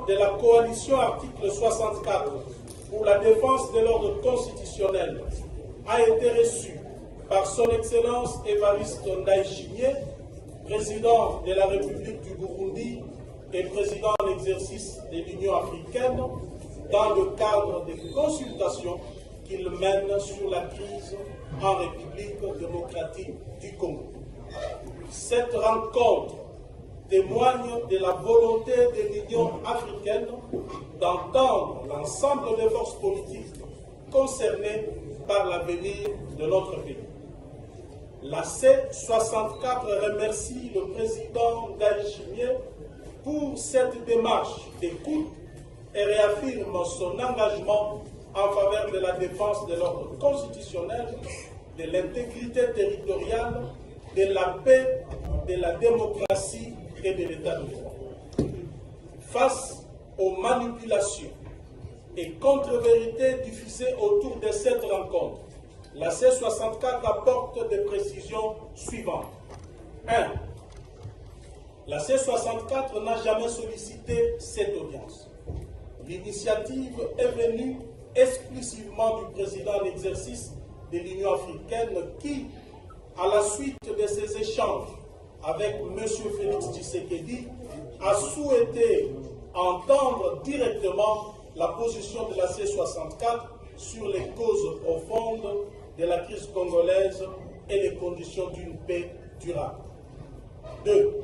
de la coalition article 64 pour la défense de l'ordre constitutionnel a été reçu par son Excellence Évariste Ndayishimiye, président de la République du Burundi et président en exercice de l'Union africaine, dans le cadre des consultations qu'il mène sur la crise en République démocratique du Congo. Cette rencontre témoigne de la volonté de l'Union africaine d'entendre l'ensemble des forces politiques concernées par l'avenir de notre pays. La C64 remercie le président Ndayishimiye pour cette démarche d'écoute et réaffirme son engagement en faveur de la défense de l'ordre constitutionnel, de l'intégrité territoriale, de la paix, de la démocratie et de l'état de droit. Face aux manipulations et contre-vérités diffusées autour de cette rencontre, la C64 apporte des précisions suivantes. 1. La C64 n'a jamais sollicité cette audience. L'initiative est venue exclusivement du président en exercice de l'Union africaine qui, à la suite de ces échanges avec M. Félix Tshisekedi, a souhaité entendre directement la position de la C64 sur les causes profondes de la crise congolaise et les conditions d'une paix durable. 2.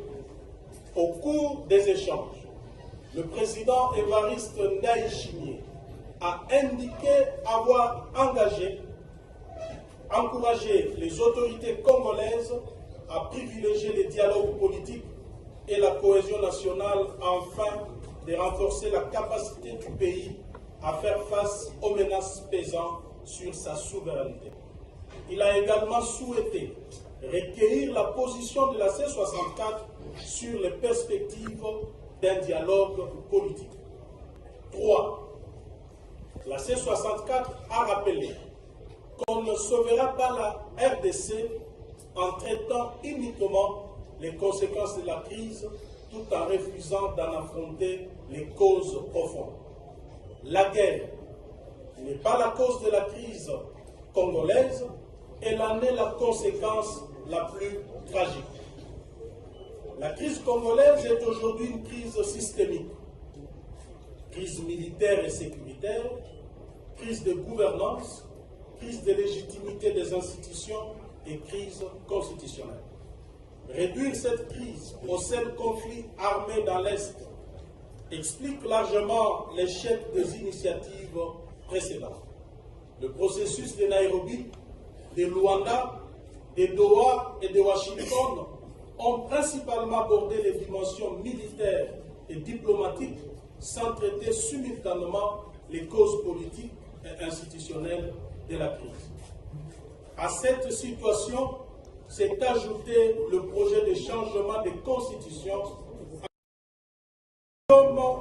Au cours des échanges, le président Évariste Ndayishimiye a indiqué avoir encouragé les autorités congolaises à privilégier les dialogues politiques et la cohésion nationale afin de renforcer la capacité du pays à faire face aux menaces pesant sur sa souveraineté. Il a également souhaité recueillir la position de la C64 sur les perspectives d'un dialogue politique. 3. La C64 a rappelé qu'on ne sauvera pas la RDC en traitant uniquement les conséquences de la crise tout en refusant d'en affronter les causes profondes. La guerre n'est pas la cause de la crise congolaise, elle en est la conséquence la plus tragique. La crise congolaise est aujourd'hui une crise systémique. Crise militaire et sécuritaire, crise de gouvernance, crise de légitimité des institutions et crise constitutionnelle. Réduire cette crise au seul conflit armé dans l'Est explique largement l'échec des initiatives précédentes. Le processus de Nairobi, de Luanda, de Doha et de Washington ont principalement abordé les dimensions militaires et diplomatiques sans traiter simultanément les causes politiques et institutionnelles de la crise. À cette situation s'est ajouté le projet de changement de constitution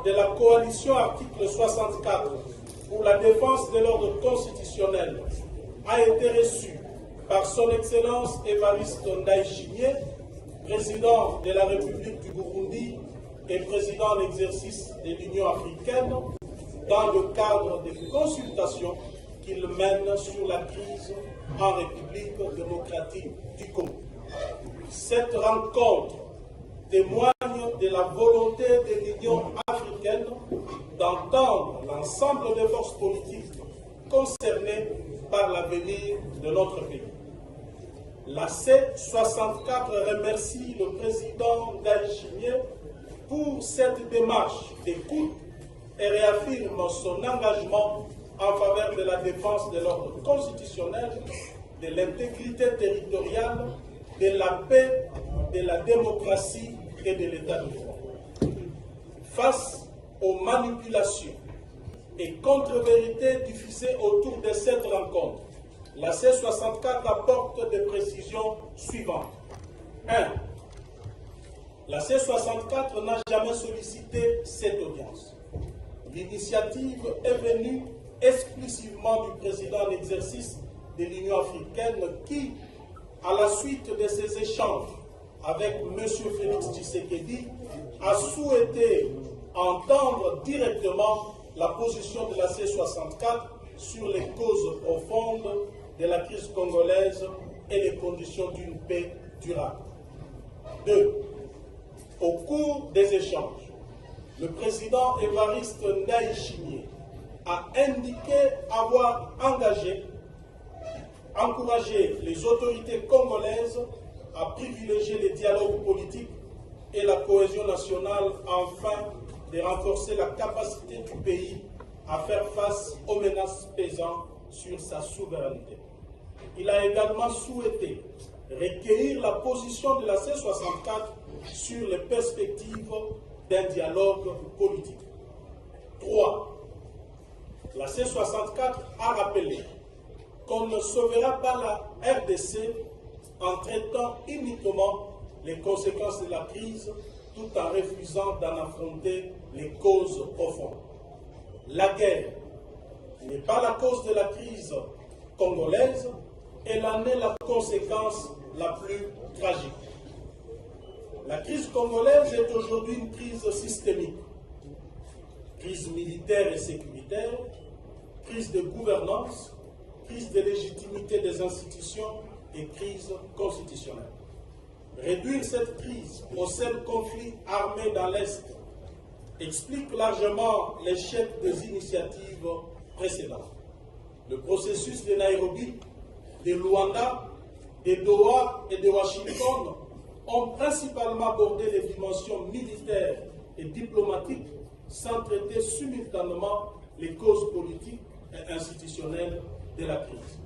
de la coalition article 64 pour la défense de l'ordre constitutionnel a été reçu par son Excellence Évariste Ndayishimiye, président de la République du Burundi et président en exercice de l'Union africaine, dans le cadre des consultations qu'il mène sur la crise en République démocratique du Congo. Cette rencontre témoigne de la volonté de l'Union africaine d'entendre l'ensemble des forces politiques concernées par l'avenir de notre pays. La C64 remercie le président Ndayishimiye pour cette démarche d'écoute et réaffirme son engagement en faveur de la défense de l'ordre constitutionnel, de l'intégrité territoriale, de la paix, de la démocratie et de l'état de droit. Face aux manipulations et contre-vérités diffusées autour de cette rencontre, la C64 apporte des précisions suivantes. 1. La C64 n'a jamais sollicité cette audience. L'initiative est venue exclusivement du président en exercice de l'Union africaine qui, à la suite de ces échanges avec M. Félix Tshisekedi, a souhaité entendre directement la position de la C64 sur les causes profondes de la crise congolaise et les conditions d'une paix durable. 2. Au cours des échanges, le président Évariste Ndayishimiye a indiqué avoir encouragé les autorités congolaises à privilégier les dialogues politiques et la cohésion nationale afin de renforcer la capacité du pays à faire face aux menaces pesant sur sa souveraineté. Il a également souhaité recueillir la position de la C64 sur les perspectives d'un dialogue politique. 3. La C64 a rappelé qu'on ne sauvera pas la RDC en traitant uniquement les conséquences de la crise tout en refusant d'en affronter les causes profondes. La guerre n'est pas la cause de la crise congolaise, elle en est la conséquence la plus tragique. La crise congolaise est aujourd'hui une crise systémique. Crise militaire et sécuritaire, crise de gouvernance, crise de légitimité des institutions et crise constitutionnelle. Réduire cette crise au seul conflit armé dans l'Est explique largement l'échec des initiatives précédentes. Le processus de Nairobi, de Luanda, de Doha et de Washington ont principalement abordé les dimensions militaires et diplomatiques sans traiter simultanément les causes politiques et institutionnelles de la crise.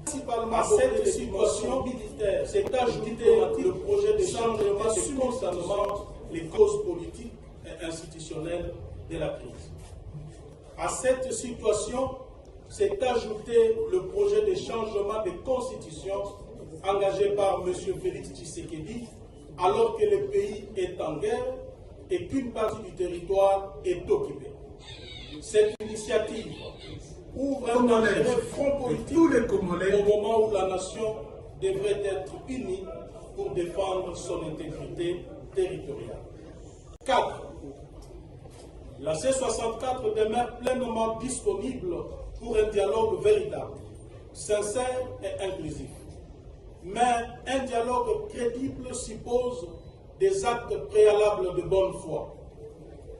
Principalement à cette situation militaire s'est ajouté le projet de changement simultanément les causes politiques et institutionnelles de la crise. À cette situation s'est ajouté le projet de changement de constitution engagé par M. Félix Tshisekedi alors que le pays est en guerre et qu'une partie du territoire est occupée. Cette initiative ouvre un dangereux front politique au moment où la nation devrait être unie pour défendre son intégrité territoriale. 4. La C64 demeure pleinement disponible pour un dialogue véritable, sincère et inclusif. Mais un dialogue crédible suppose des actes préalables de bonne foi.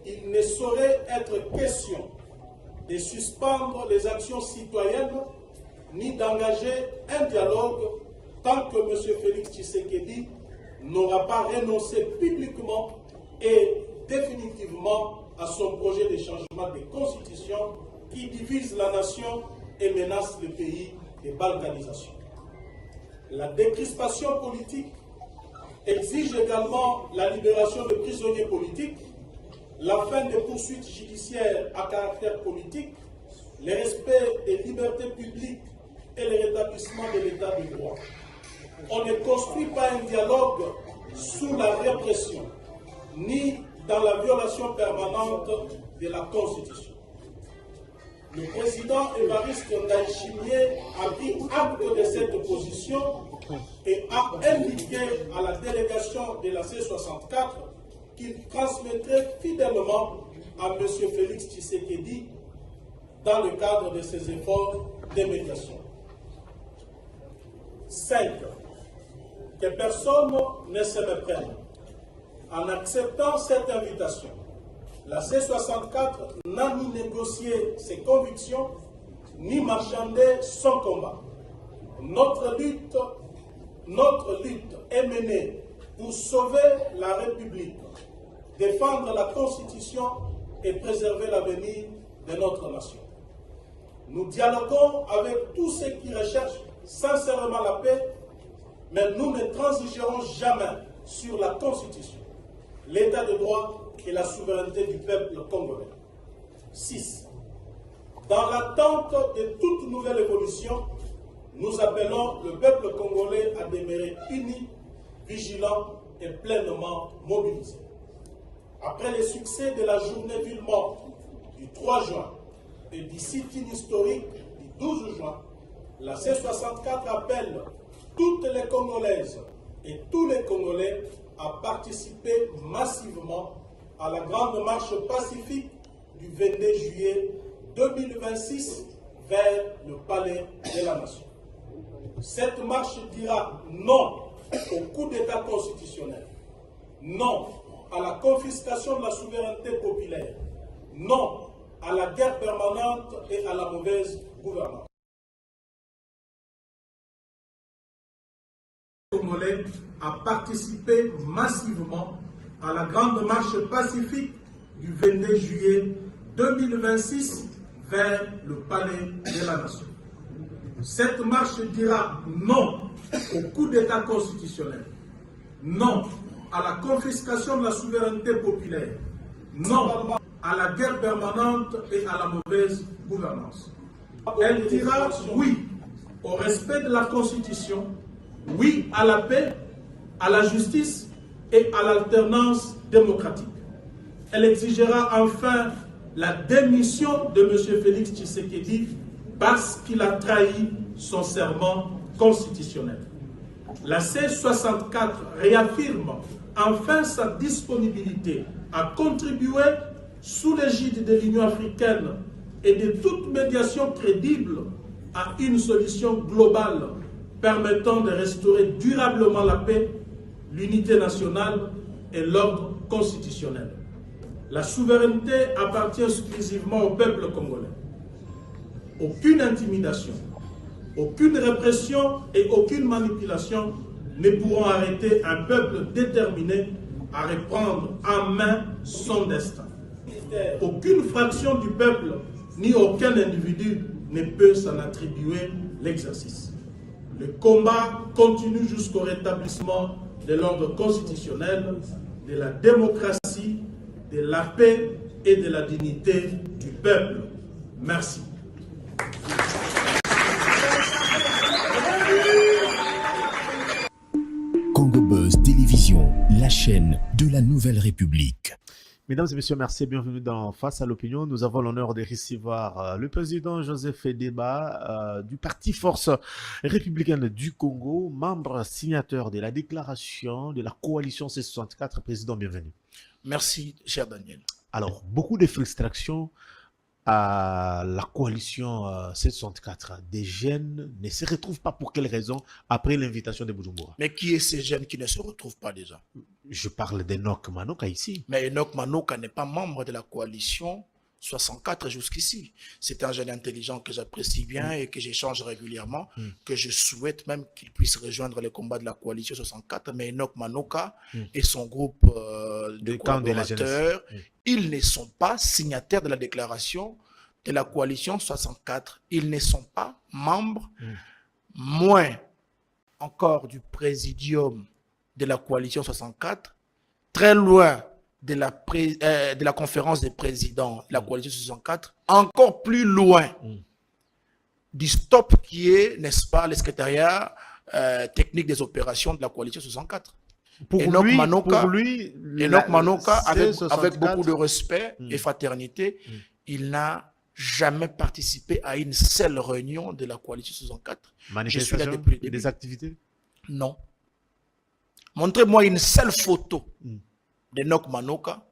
Il ne saurait être question de suspendre les actions citoyennes ni d'engager un dialogue tant que M. Félix Tshisekedi n'aura pas renoncé publiquement et définitivement à son projet de changement de constitution qui divise la nation et menace le pays de balkanisation. La décrispation politique exige également la libération de prisonniers politiques, la fin des poursuites judiciaires à caractère politique, le respect des libertés publiques et le rétablissement de l'état de droit. On ne construit pas un dialogue sous la répression, ni dans la violation permanente de la Constitution. Le président Évariste Ndayishimiye a pris acte de cette position et a indiqué à la délégation de la C64 qu'il transmettrait fidèlement à M. Félix Tshisekedi dans le cadre de ses efforts de médiation. 5. Que personne ne se méprenne. En acceptant cette invitation, la C64 n'a ni négocié ses convictions, ni marchandé son combat. Notre lutte est menée pour sauver la République, défendre la Constitution et préserver l'avenir de notre nation. Nous dialoguons avec tous ceux qui recherchent sincèrement la paix, mais nous ne transigerons jamais sur la Constitution, l'état de droit et la souveraineté du peuple congolais. 6. Dans l'attente de toute nouvelle évolution, nous appelons le peuple congolais à demeurer uni, vigilant et pleinement mobilisé. Après le succès de la journée ville morte du 3 juin et du sit-in historique du 12 juin, la C64 appelle toutes les Congolaises et tous les Congolais à participer massivement à la grande marche pacifique du 22 juillet 2026 vers le palais de la Nation. Cette marche dira non au coup d'État constitutionnel, non à la confiscation de la souveraineté populaire, non à la guerre permanente et à la mauvaise gouvernance. Le Congolais a participé massivement à la grande marche pacifique du 22 juillet 2026 vers le palais de la Nation. Cette marche dira non au coup d'État constitutionnel, non à la confiscation de la souveraineté populaire, non à la guerre permanente et à la mauvaise gouvernance. Elle dira oui au respect de la Constitution, oui à la paix, à la justice et à l'alternance démocratique. Elle exigera enfin la démission de M. Félix Tshisekedi parce qu'il a trahi son serment constitutionnel. La C64 réaffirme enfin sa disponibilité à contribuer sous l'égide de l'Union africaine et de toute médiation crédible à une solution globale permettant de restaurer durablement la paix, l'unité nationale et l'ordre constitutionnel. La souveraineté appartient exclusivement au peuple congolais. Aucune intimidation, aucune répression et aucune manipulation ne pourront arrêter un peuple déterminé à reprendre en main son destin. Aucune fraction du peuple ni aucun individu ne peut s'en attribuer l'exercice. Le combat continue jusqu'au rétablissement de l'ordre constitutionnel, de la démocratie, de la paix et de la dignité du peuple. Merci. Congo Buzz Télévision, la chaîne de la Nouvelle République. Mesdames et messieurs, merci et bienvenue dans Face à l'opinion. Nous avons l'honneur de recevoir le président Joseph Edeba du Parti Force républicaine du Congo, membre signateur de la déclaration de la coalition C64. Président, bienvenue. Merci, cher Daniel. Alors, beaucoup de frustrations à la coalition C64. Des jeunes ne se retrouvent pas pour quelles raisons après l'invitation de Bujumbura. Mais qui est ces jeunes qui ne se retrouvent pas déjà? Je parle d'Enoch Manoka ici. Mais Enoch Manoka n'est pas membre de la coalition 64 jusqu'ici. C'est un jeune intelligent que j'apprécie bien et que j'échange régulièrement, que je souhaite même qu'il puisse rejoindre les combats de la coalition 64. Mais Enoch Manoka et son groupe de collaborateurs, ils ne sont pas signataires de la déclaration de la coalition 64. Ils ne sont pas membres, moins encore du présidium de la coalition 64, très loin de la conférence des présidents de la coalition 64, encore plus loin du stop qui est, n'est-ce pas, le secrétariat technique des opérations de la coalition 64. Enoch Manoka, avec beaucoup de respect et fraternité, il n'a jamais participé à une seule réunion de la coalition 64. Manifestation et des activités? Non. Montrez-moi une seule photo d'Enoch Manoka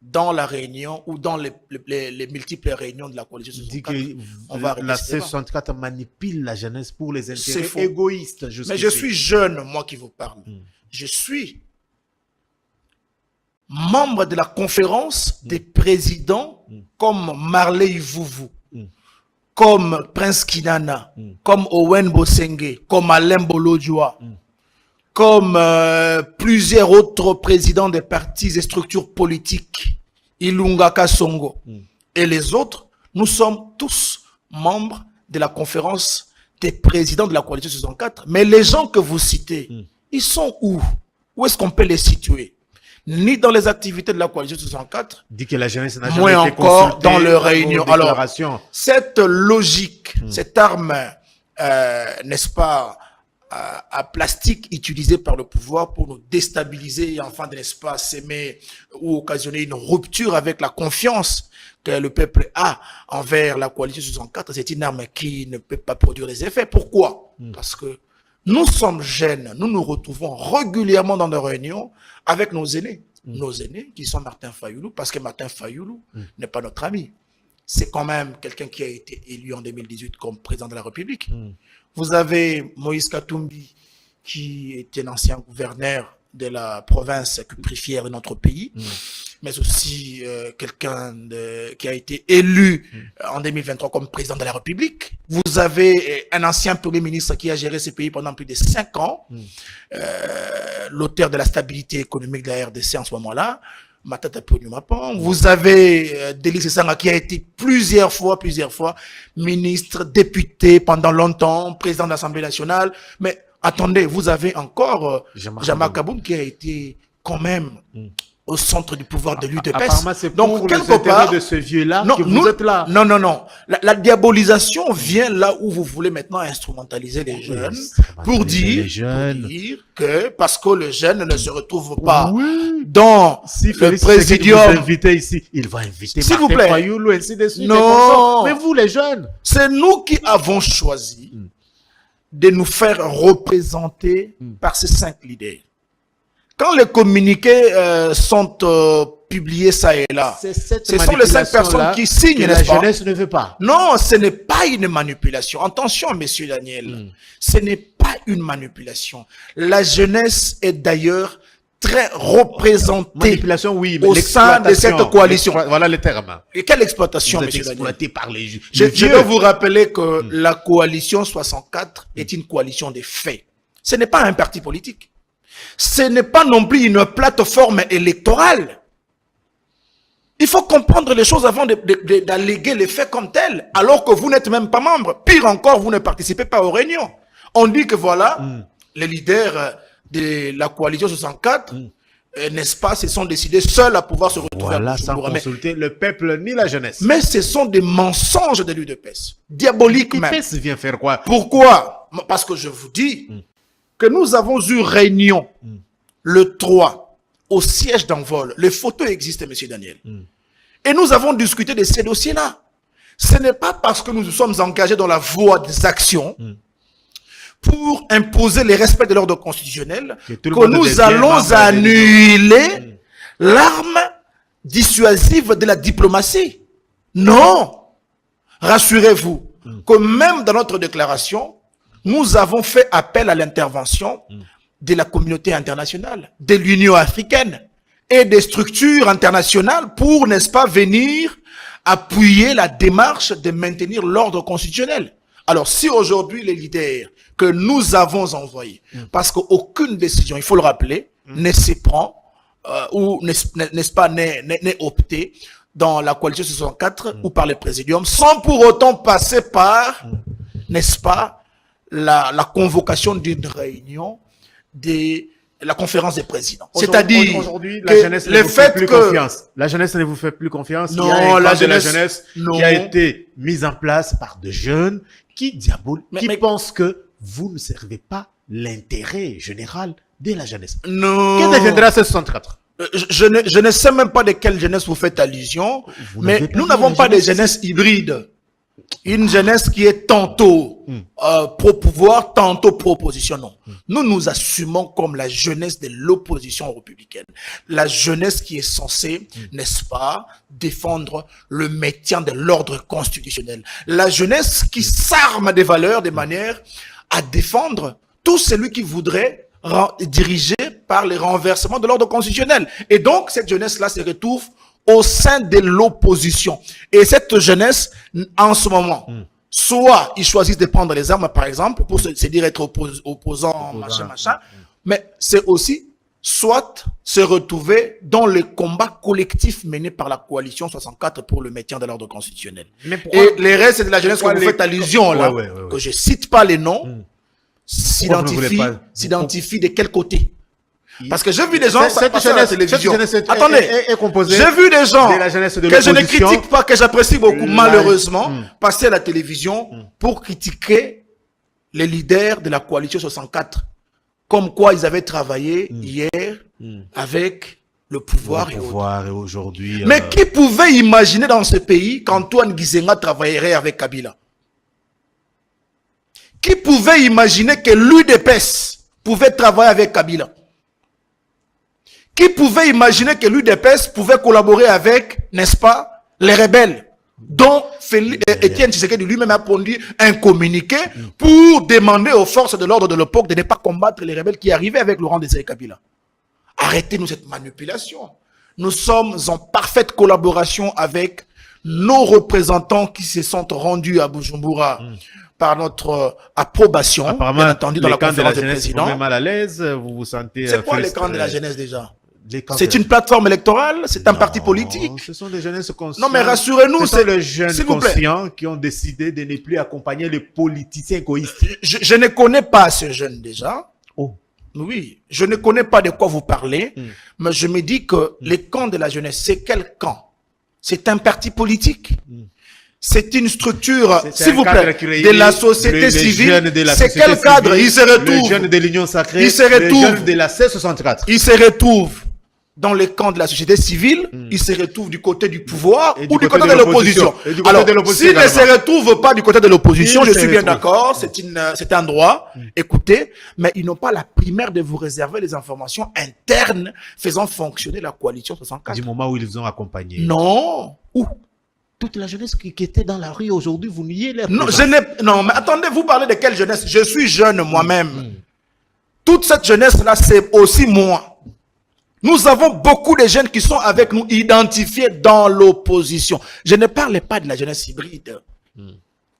dans la réunion ou dans les multiples réunions de la coalition 64. On va la C64 manipule la jeunesse pour les intérêts égoïstes. Mais je suis jeune, moi qui vous parle. Je suis membre de la conférence des présidents comme Marley Ivouvou, comme Prince Kinana, comme Owen Bosenge, comme Alain Bolodjoa, comme plusieurs autres présidents des partis et structures politiques, Ilunga Kasongo et les autres. Nous sommes tous membres de la conférence des présidents de la coalition 64. Mais les gens que vous citez, ils sont où? Où est-ce qu'on peut les situer? Ni dans les activités de la coalition 64, dit que la jeunesse n'a moins jamais été encore dans leurs réunions. Alors, cette logique, cette arme, n'est-ce pas, à plastique utilisée par le pouvoir pour nous déstabiliser et enfin, n'est-ce pas, s'aimer ou occasionner une rupture avec la confiance que le peuple a envers la coalition 64, c'est une arme qui ne peut pas produire des effets. Pourquoi? Parce que nous sommes jeunes, nous nous retrouvons régulièrement dans nos réunions avec nos aînés. nos aînés, qui sont Martin Fayoulou, parce que Martin Fayoulou n'est pas notre ami. C'est quand même quelqu'un qui a été élu en 2018 comme président de la République. Vous avez Moïse Katumbi, qui était un ancien gouverneur de la province cuprifière de notre pays, mais aussi quelqu'un qui a été élu en 2023 comme président de la République. Vous avez un ancien premier ministre qui a géré ce pays pendant plus de 5 ans, l'auteur de la stabilité économique de la RDC en ce moment-là, Matata Ponyumapon. Vous avez Délice Sanga qui a été plusieurs fois ministre, député pendant longtemps, président de l'Assemblée nationale, mais attendez, vous avez encore Jama Kaboum qui a été quand même au centre du pouvoir de l'UDPS. Apparemment, c'est donc pour quelque les intérêts part de ce vieux-là que vous êtes là. Non. La diabolisation vient là où vous voulez maintenant instrumentaliser les jeunes pour dire que parce que le jeune ne se retrouve pas dans le présidium. Vous invitez ici, il va inviter s'il vous plaît. Fayoulou, ainsi de suite. Non. Mais vous, les jeunes. C'est nous qui avons choisi de nous faire représenter par ces 5 leaders. Quand les communiqués sont publiés ça et là, ce sont les 5 personnes qui signent, la jeunesse ne veut pas. Non, ce n'est pas une manipulation. Attention, monsieur Daniel, ce n'est pas une manipulation. La jeunesse est d'ailleurs très représentée Manipulation, oui, mais au sein de cette coalition. Voilà le terme. Et quelle exploitation, Vous êtes monsieur Daniel? exploité par les vieux. Je dois vous rappeler que la coalition 64 est une coalition des faits. Ce n'est pas un parti politique. Ce n'est pas non plus une plateforme électorale. Il faut comprendre les choses avant d'alléguer les faits comme tels, alors que vous n'êtes même pas membre. Pire encore, vous ne participez pas aux réunions. On dit que voilà, les leaders de la coalition 64, n'est-ce pas, se sont décidés seuls à pouvoir se retrouver voilà, à sans consulter le peuple ni la jeunesse. Mais ce sont des mensonges de l'UDPS. Diaboliques même. L'UDPS vient faire quoi? Pourquoi? Parce que je vous dis que nous avons eu réunion le 3 au siège d'Envol. Les photos existent, monsieur Daniel. Et nous avons discuté de ces dossiers-là. Ce n'est pas parce que nous nous sommes engagés dans la voie des actions pour imposer les respects de l'ordre constitutionnel que nous allons annuler l'arme dissuasive de la diplomatie. Non. Rassurez-vous que même dans notre déclaration, nous avons fait appel à l'intervention de la communauté internationale, de l'Union africaine et des structures internationales pour, n'est-ce pas, venir appuyer la démarche de maintenir l'ordre constitutionnel. Alors, si aujourd'hui les leaders que nous avons envoyés, parce qu'aucune décision, il faut le rappeler, ne se prend ou n'est-ce pas, n'est opté dans la coalition 64 ou par le présidium, sans pour autant passer par, n'est-ce pas, la convocation d'une réunion de la conférence des présidents. C'est-à-dire aujourd'hui, la jeunesse ne vous fait plus confiance. La jeunesse ne vous fait plus confiance. Non, il y a la jeunesse qui a été mise en place par de jeunes qui pensent que vous ne servez pas l'intérêt général de la jeunesse. Non. Que deviendra ce 64? Je ne sais même pas de quelle jeunesse vous faites allusion, mais nous n'avons pas de jeunesse hybride. Une jeunesse qui est tantôt pro-pouvoir, tantôt pro-opposition, non. Nous nous assumons comme la jeunesse de l'opposition républicaine. La jeunesse qui est censée, n'est-ce pas, défendre le maintien de l'ordre constitutionnel. La jeunesse qui s'arme des valeurs de manière à défendre tout celui qui voudrait diriger par les renversements de l'ordre constitutionnel. Et donc, cette jeunesse-là se retrouve au sein de l'opposition. Et cette jeunesse, en ce moment, soit ils choisissent de prendre les armes, par exemple, pour se dire être opposant, machin, mais c'est aussi soit se retrouver dans le combat collectif mené par la coalition 64 pour le maintien de l'ordre constitutionnel. Et les restes de la jeunesse que vous faites allusion, là, que je cite pas les noms, s'identifient de quel côté? Parce que j'ai vu des gens passer à la télévision. Attendez, j'ai vu des gens que je ne critique pas, que j'apprécie beaucoup, malheureusement, passer à la télévision pour critiquer les leaders de la coalition 64. Comme quoi ils avaient travaillé hier avec le pouvoir, et aujourd'hui. Mais qui pouvait imaginer dans ce pays qu'Antoine Gizenga travaillerait avec Kabila? Qui pouvait imaginer que l'UDPS pouvait travailler avec Kabila? Qui pouvait imaginer que l'UDPS pouvait collaborer avec, n'est-ce pas, les rebelles, dont Étienne Tshisekedi lui-même a pondu un communiqué pour demander aux forces de l'ordre de l'époque de ne pas combattre les rebelles qui arrivaient avec Laurent Désiré Kabila. Arrêtez-nous cette manipulation. Nous sommes en parfaite collaboration avec nos représentants qui se sont rendus à Bujumbura par notre approbation, Apparemment, bien entendu, dans la conférence des Vous présidents. êtes mal à l'aise, vous vous sentez... C'est quoi les camps de la jeunesse déjà? Les camps C'est de- une plateforme électorale? C'est un parti Non, politique? Ce sont des jeunesses conscients. Non mais rassurez-nous, Ce sont les jeunes s'il vous plaît. conscients qui ont décidé de ne plus accompagner les politiciens égoïstes. Je ne connais pas ces jeunes déjà. Oh. Oui, je ne connais pas de quoi vous parlez, mais je me dis que les camps de la jeunesse, c'est quel camp? C'est un parti politique. C'est une structure, C'est s'il un vous cadre plaît, créé, de la société les civile. jeunes de la C'est société quel cadre? civile, Ils se les retrouvent. jeunes de l'Union Sacrée, Ils se les retrouvent. jeunes de la C64. Ils se retrouvent dans les camps de la société civile, ils se retrouvent du côté du pouvoir Et ou du côté de l'opposition. Et du côté Alors, de l'opposition s'ils ne se également. retrouvent pas du côté de l'opposition, Ils je se suis bien retrouvent. d'accord, c'est un droit, écoutez, mais ils n'ont pas la primaire de vous réserver les informations internes faisant fonctionner la coalition 64. Du moment où ils vous ont accompagné. Non. Où? Toute la jeunesse qui était dans la rue aujourd'hui, vous niez leur Non, présence. non, mais attendez, vous parlez de quelle jeunesse? Je suis jeune moi-même. Toute cette jeunesse-là, c'est aussi moi. Nous avons beaucoup de jeunes qui sont avec nous identifiés dans l'opposition. Je ne parle pas de la jeunesse hybride.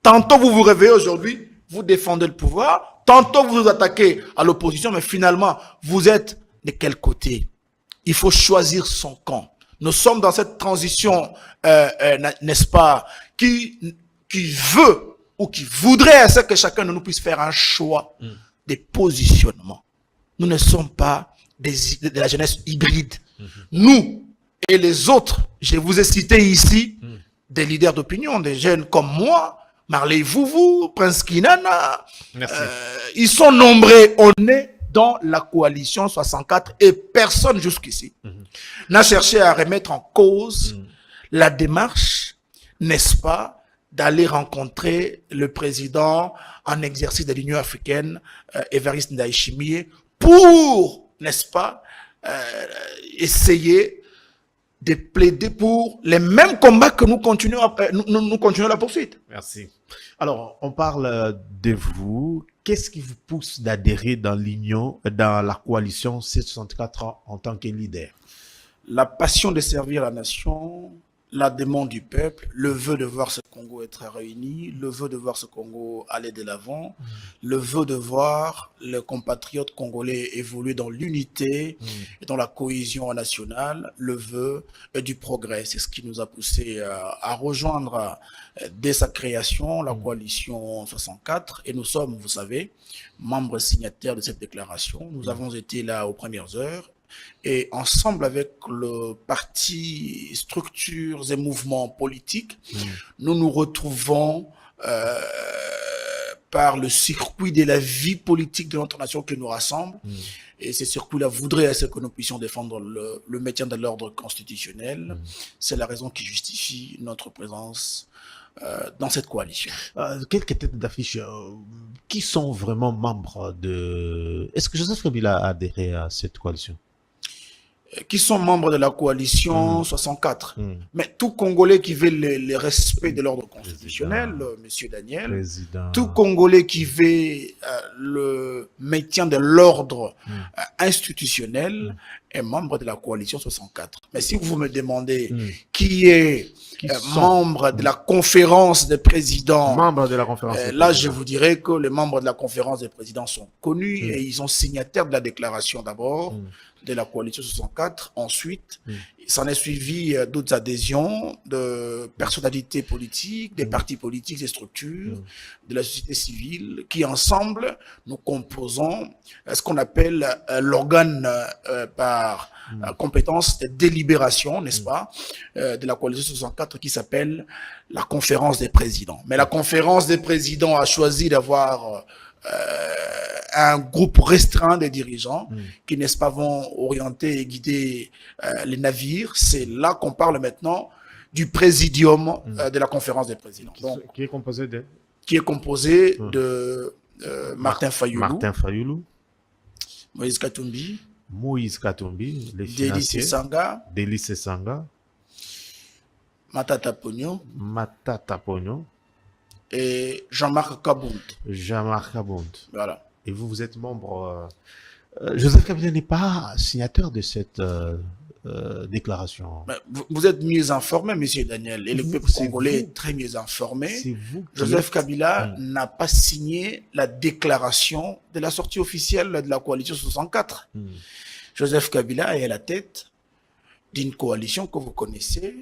Tantôt vous vous réveillez aujourd'hui, vous défendez le pouvoir. Tantôt vous vous attaquez à l'opposition, mais finalement, vous êtes de quel côté? Il faut choisir son camp. Nous sommes dans cette transition, n'est-ce pas, qui veut ou qui voudrait à ce que chacun de nous puisse faire un choix des positionnements. Nous ne sommes pas de la jeunesse hybride. Nous et les autres, je vous ai cité ici des leaders d'opinion, des jeunes comme moi, Marley Vouvou, Prince Kinana. Merci. Ils sont nombreux. On est dans la coalition 64 et personne jusqu'ici n'a cherché à remettre en cause la démarche, n'est-ce pas, d'aller rencontrer le président en exercice de l'Union africaine, Évariste Ndayishimiye, pour, n'est-ce pas, essayer de plaider pour les mêmes combats que nous continuons la poursuite. Merci. Alors, on parle de vous. Qu'est-ce qui vous pousse d'adhérer dans l'Union, dans la coalition C64 en tant que leader? La passion de servir la nation, la demande du peuple, le vœu de voir ce Congo être réuni, le vœu de voir ce Congo aller de l'avant, le vœu de voir les compatriotes congolais évoluer dans l'unité et dans la cohésion nationale, le vœu du progrès. C'est ce qui nous a poussé à rejoindre dès sa création la coalition 64 et nous sommes, vous savez, membres signataires de cette déclaration. Nous avons été là aux premières heures. Et ensemble avec le parti, structures et mouvements politiques, nous nous retrouvons par le circuit de la vie politique de notre nation qui nous rassemble. Et ce circuit-là voudrait à ce que nous puissions défendre le maintien de l'ordre constitutionnel. C'est la raison qui justifie notre présence dans cette coalition. Quelques têtes d'affiche, qui sont vraiment membres de... Est-ce que Joseph Kabila a adhéré à cette coalition? Qui sont membres de la coalition 64. Mais tout Congolais qui veut le respect de l'ordre constitutionnel, Monsieur Daniel, tout Congolais qui veut le maintien de l'ordre institutionnel est membre de la coalition 64. Mais si vous me demandez qui est membre de la conférence des présidents, Membre de la conférence. là je vous dirais que les membres de la conférence des présidents sont connus et ils sont signataires de la déclaration d'abord, de la coalition 64. Ensuite, s'en est suivi d'autres adhésions de personnalités politiques, des partis politiques, des structures, de la société civile, qui ensemble, nous composons ce qu'on appelle l'organe par compétence de délibération, n'est-ce pas, de la coalition 64 qui s'appelle la conférence des présidents. Mais la conférence des présidents a choisi d'avoir un groupe restreint de dirigeants qui, n'est-ce pas, vont orienter et guider les navires. C'est là qu'on parle maintenant du présidium de la conférence des présidents. Donc, qui est composé de... Qui est composé de Martin Fayoulou, Martin Fayoulou, Moïse Katumbi, Moïse Katumbi, les Délice financiers, Sanga, Délice Sanga, Matata Pogno Matata Pogno, et Jean-Marc Kabound. Jean-Marc Kabond. Voilà. Et vous, vous êtes membre. Joseph Kabila n'est pas signateur de cette déclaration. Mais vous êtes mieux informé, monsieur Daniel, et le Vous- peuple c'est congolais vous. est très mieux informé. C'est vous qui Joseph êtes- Kabila n'a pas signé la déclaration de la sortie officielle de la coalition 64. Joseph Kabila est à la tête d'une coalition que vous connaissez,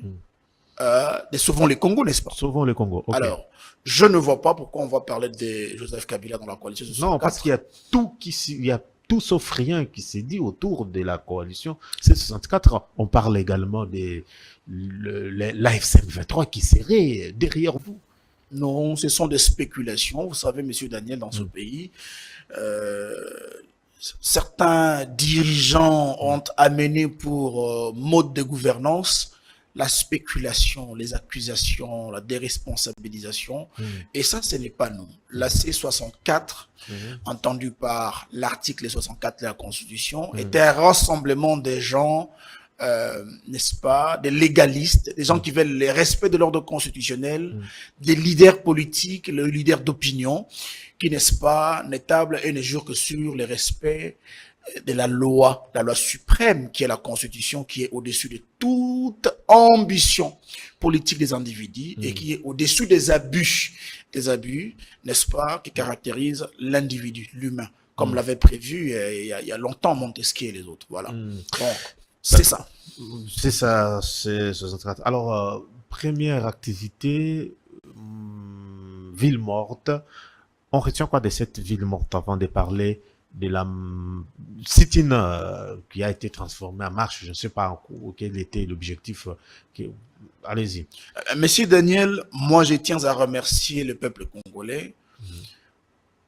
de Sauvons les Congo, n'est-ce pas? Sauvons le Congo. Ok. Alors, je ne vois pas pourquoi on va parler de Joseph Kabila dans la coalition 64. Non, parce qu'il y a tout il y a tout sauf rien qui s'est dit autour de la coalition C64. On parle également de l'AFCM 23 qui serait derrière vous. Non, ce sont des spéculations. Vous savez, monsieur Daniel, dans ce pays, certains dirigeants ont amené pour mode de gouvernance la spéculation, les accusations, la déresponsabilisation. Et ça, ce n'est pas nous. La C64, entendu par l'article 64 de la Constitution, était un rassemblement des gens, n'est-ce pas, des légalistes, des gens qui veulent le respect de l'ordre constitutionnel, des leaders politiques, les leaders d'opinion, qui, n'est-ce pas, ne tablent et ne jurent que sur le respect de la loi suprême qui est la Constitution, qui est au-dessus de toute ambition politique des individus et qui est au-dessus des abus, n'est-ce pas, qui caractérisent l'individu, l'humain, comme l'avait prévu il y a longtemps Montesquieu et les autres. Voilà. Donc, c'est ça. C'est ça, c'est 64. Alors, première activité, ville morte. On retient quoi de cette ville morte avant de parler de la sit-in qui a été transformée en marche? Je ne sais pas quel était l'objectif. Allez-y. Monsieur Daniel, moi je tiens à remercier le peuple congolais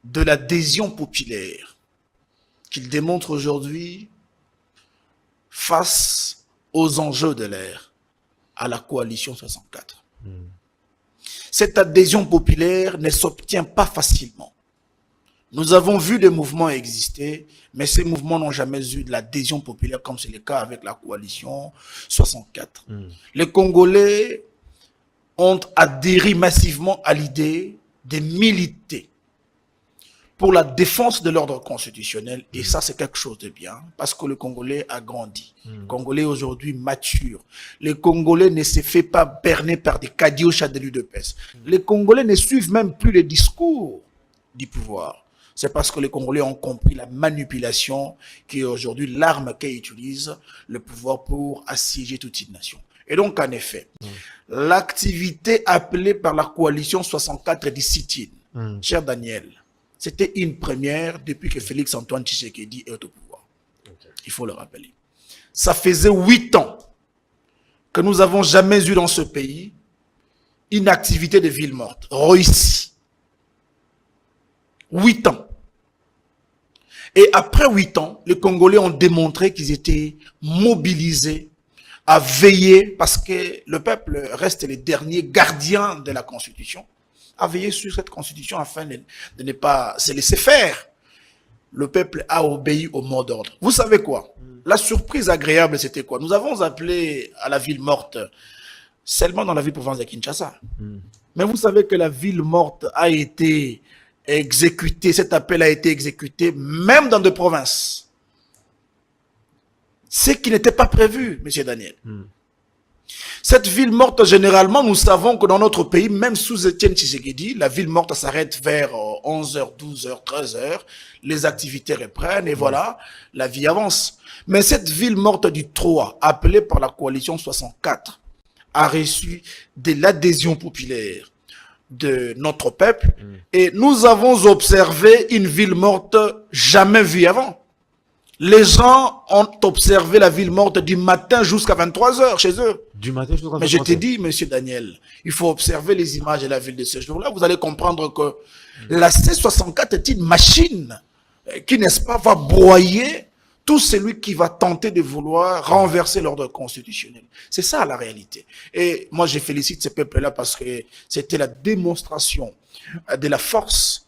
de l'adhésion populaire qu'il démontre aujourd'hui face aux enjeux de l'ère, à la coalition 64. Cette adhésion populaire ne s'obtient pas facilement. Nous avons vu des mouvements exister, mais ces mouvements n'ont jamais eu de l'adhésion populaire comme c'est le cas avec la coalition 64. Les Congolais ont adhéré massivement à l'idée de militer pour la défense de l'ordre constitutionnel, et ça c'est quelque chose de bien, parce que le Congolais a grandi. Le Congolais aujourd'hui mature. Le Congolais ne se fait pas berner par des cadioches de l'UDPS. Les Congolais ne suivent même plus les discours du pouvoir. C'est parce que les Congolais ont compris la manipulation qui est aujourd'hui l'arme qu'utilise le pouvoir pour assiéger toute une nation. Et donc, en effet, l'activité appelée par la coalition 64 du sit-in, cher Daniel, c'était une première depuis que Félix Antoine Tshisekedi est au pouvoir. Il faut le rappeler. Ça faisait 8 ans que nous n'avons jamais eu dans ce pays une activité de ville morte réussie. 8 ans. Et après 8 ans, les Congolais ont démontré qu'ils étaient mobilisés à veiller, parce que le peuple reste les derniers gardiens de la Constitution, à veiller sur cette Constitution afin de ne pas se laisser faire. Le peuple a obéi au mot d'ordre. Vous savez quoi? La surprise agréable, c'était quoi? Nous avons appelé à la ville morte seulement dans la ville-province de Kinshasa. Mais vous savez que la ville morte a été exécutée, cet appel a été exécuté même dans des provinces. Ce qui n'était pas prévu, monsieur Daniel. Cette ville morte, généralement, nous savons que dans notre pays, même sous Etienne Tshisekedi, la ville morte s'arrête vers 11h, 12h, 13h. Les activités reprennent et voilà, la vie avance. Mais cette ville morte du 3, appelée par la coalition 64, a reçu de l'adhésion populaire de notre peuple. Et nous avons observé une ville morte jamais vue avant. Les gens ont observé la ville morte du matin jusqu'à 23h chez eux. Du matin jusqu'à 23h. Mais je te dis, monsieur Daniel, il faut observer les images de la ville de ce jour-là. Vous allez comprendre que la C64 est une machine qui, n'est-ce pas, va broyer tout celui qui va tenter de vouloir renverser l'ordre constitutionnel. C'est ça la réalité. Et moi, je félicite ce peuple-là parce que c'était la démonstration de la force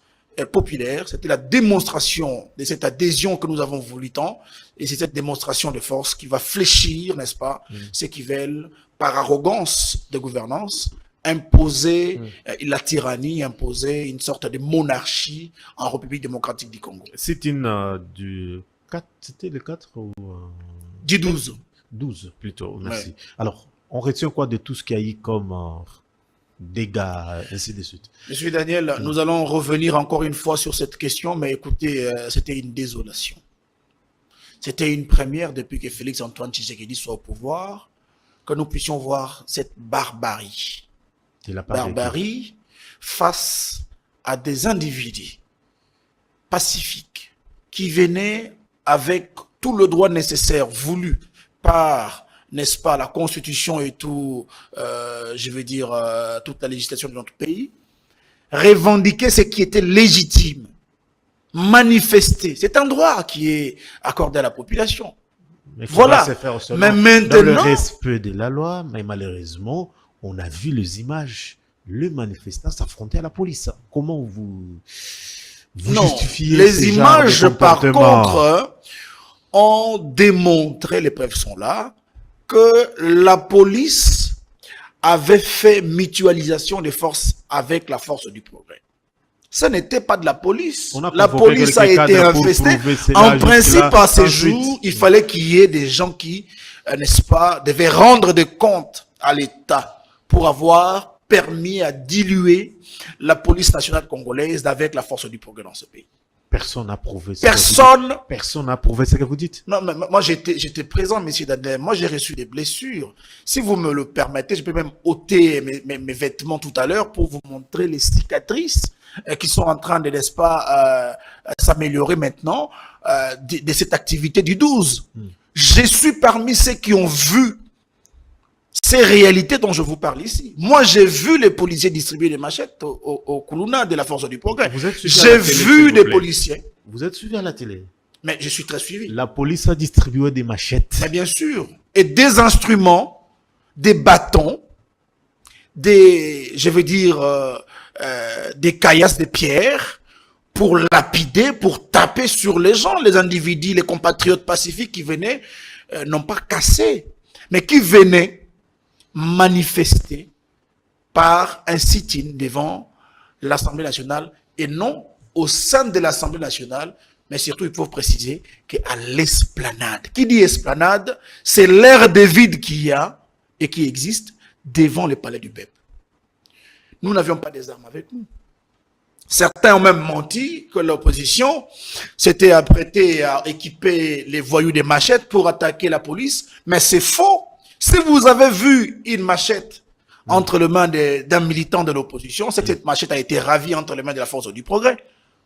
populaire, c'était la démonstration de cette adhésion que nous avons voulu tant, et c'est cette démonstration de force qui va fléchir, n'est-ce pas, ceux qui veulent, par arrogance de gouvernance, imposer la tyrannie, imposer une sorte de monarchie en République démocratique du Congo. C'est du 4, c'était le 4 ou... Du 12. 12 plutôt, merci. Ouais. Alors, on retient quoi de tout ce qu'il y a eu comme dégâts, ainsi de suite? Monsieur Daniel, nous allons revenir encore une fois sur cette question, mais écoutez, c'était une désolation. C'était une première depuis que Félix-Antoine Tshisekedi soit au pouvoir, que nous puissions voir cette barbarie. Barbarie face à des individus pacifiques qui venaient avec tout le droit nécessaire voulu par, n'est-ce pas, la Constitution et tout, je veux dire, toute la législation de notre pays, revendiquer ce qui était légitime, manifester. C'est un droit qui est accordé à la population. Mais voilà. Mais maintenant, dans le respect de la loi, mais malheureusement, on a vu les images, le manifestant s'affronter à la police. Comment vous justifiez les images, par contre, ont démontré, les preuves sont là, que la police avait fait mutualisation des forces avec la force du progrès. Ce n'était pas de la police. La police a été infestée. En principe, à ce jour, il fallait qu'il y ait des gens qui, n'est-ce pas, devaient rendre des comptes à l'État pour avoir permis à diluer la police nationale congolaise avec la force du progrès dans ce pays. Personne n'a prouvé ça. Personne n'a prouvé ce que vous dites. Non, mais moi j'étais présent, monsieur Daniel. Moi j'ai reçu des blessures. Si vous me le permettez, je peux même ôter mes vêtements tout à l'heure pour vous montrer les cicatrices qui sont en train de, n'est-ce pas, s'améliorer maintenant de cette activité du 12. Je suis parmi ceux qui ont vu ces réalités dont je vous parle ici. Moi, j'ai vu les policiers distribuer des machettes au Kuluna de la force du progrès. J'ai vu des policiers. Vous êtes suivi à la télé? Mais je suis très suivi. La police a distribué des machettes. Mais bien sûr. Et des instruments, des bâtons, je veux dire, des caillasses de pierre pour lapider, pour taper sur les gens, les individus, les compatriotes pacifiques qui venaient, non pas casser, mais qui venaient manifester par un sit-in devant l'Assemblée nationale et non au sein de l'Assemblée nationale, mais surtout il faut préciser qu'à l'esplanade. Qui dit esplanade, c'est l'air de vide qu'il y a et qui existe devant le palais du peuple. Nous n'avions pas des armes avec nous. Certains ont même menti que l'opposition s'était apprêtée à équiper les voyous des machettes pour attaquer la police, mais c'est faux. Si vous avez vu une machette entre les mains d'un militant de l'opposition, c'est que cette machette a été ravie entre les mains de la force du progrès.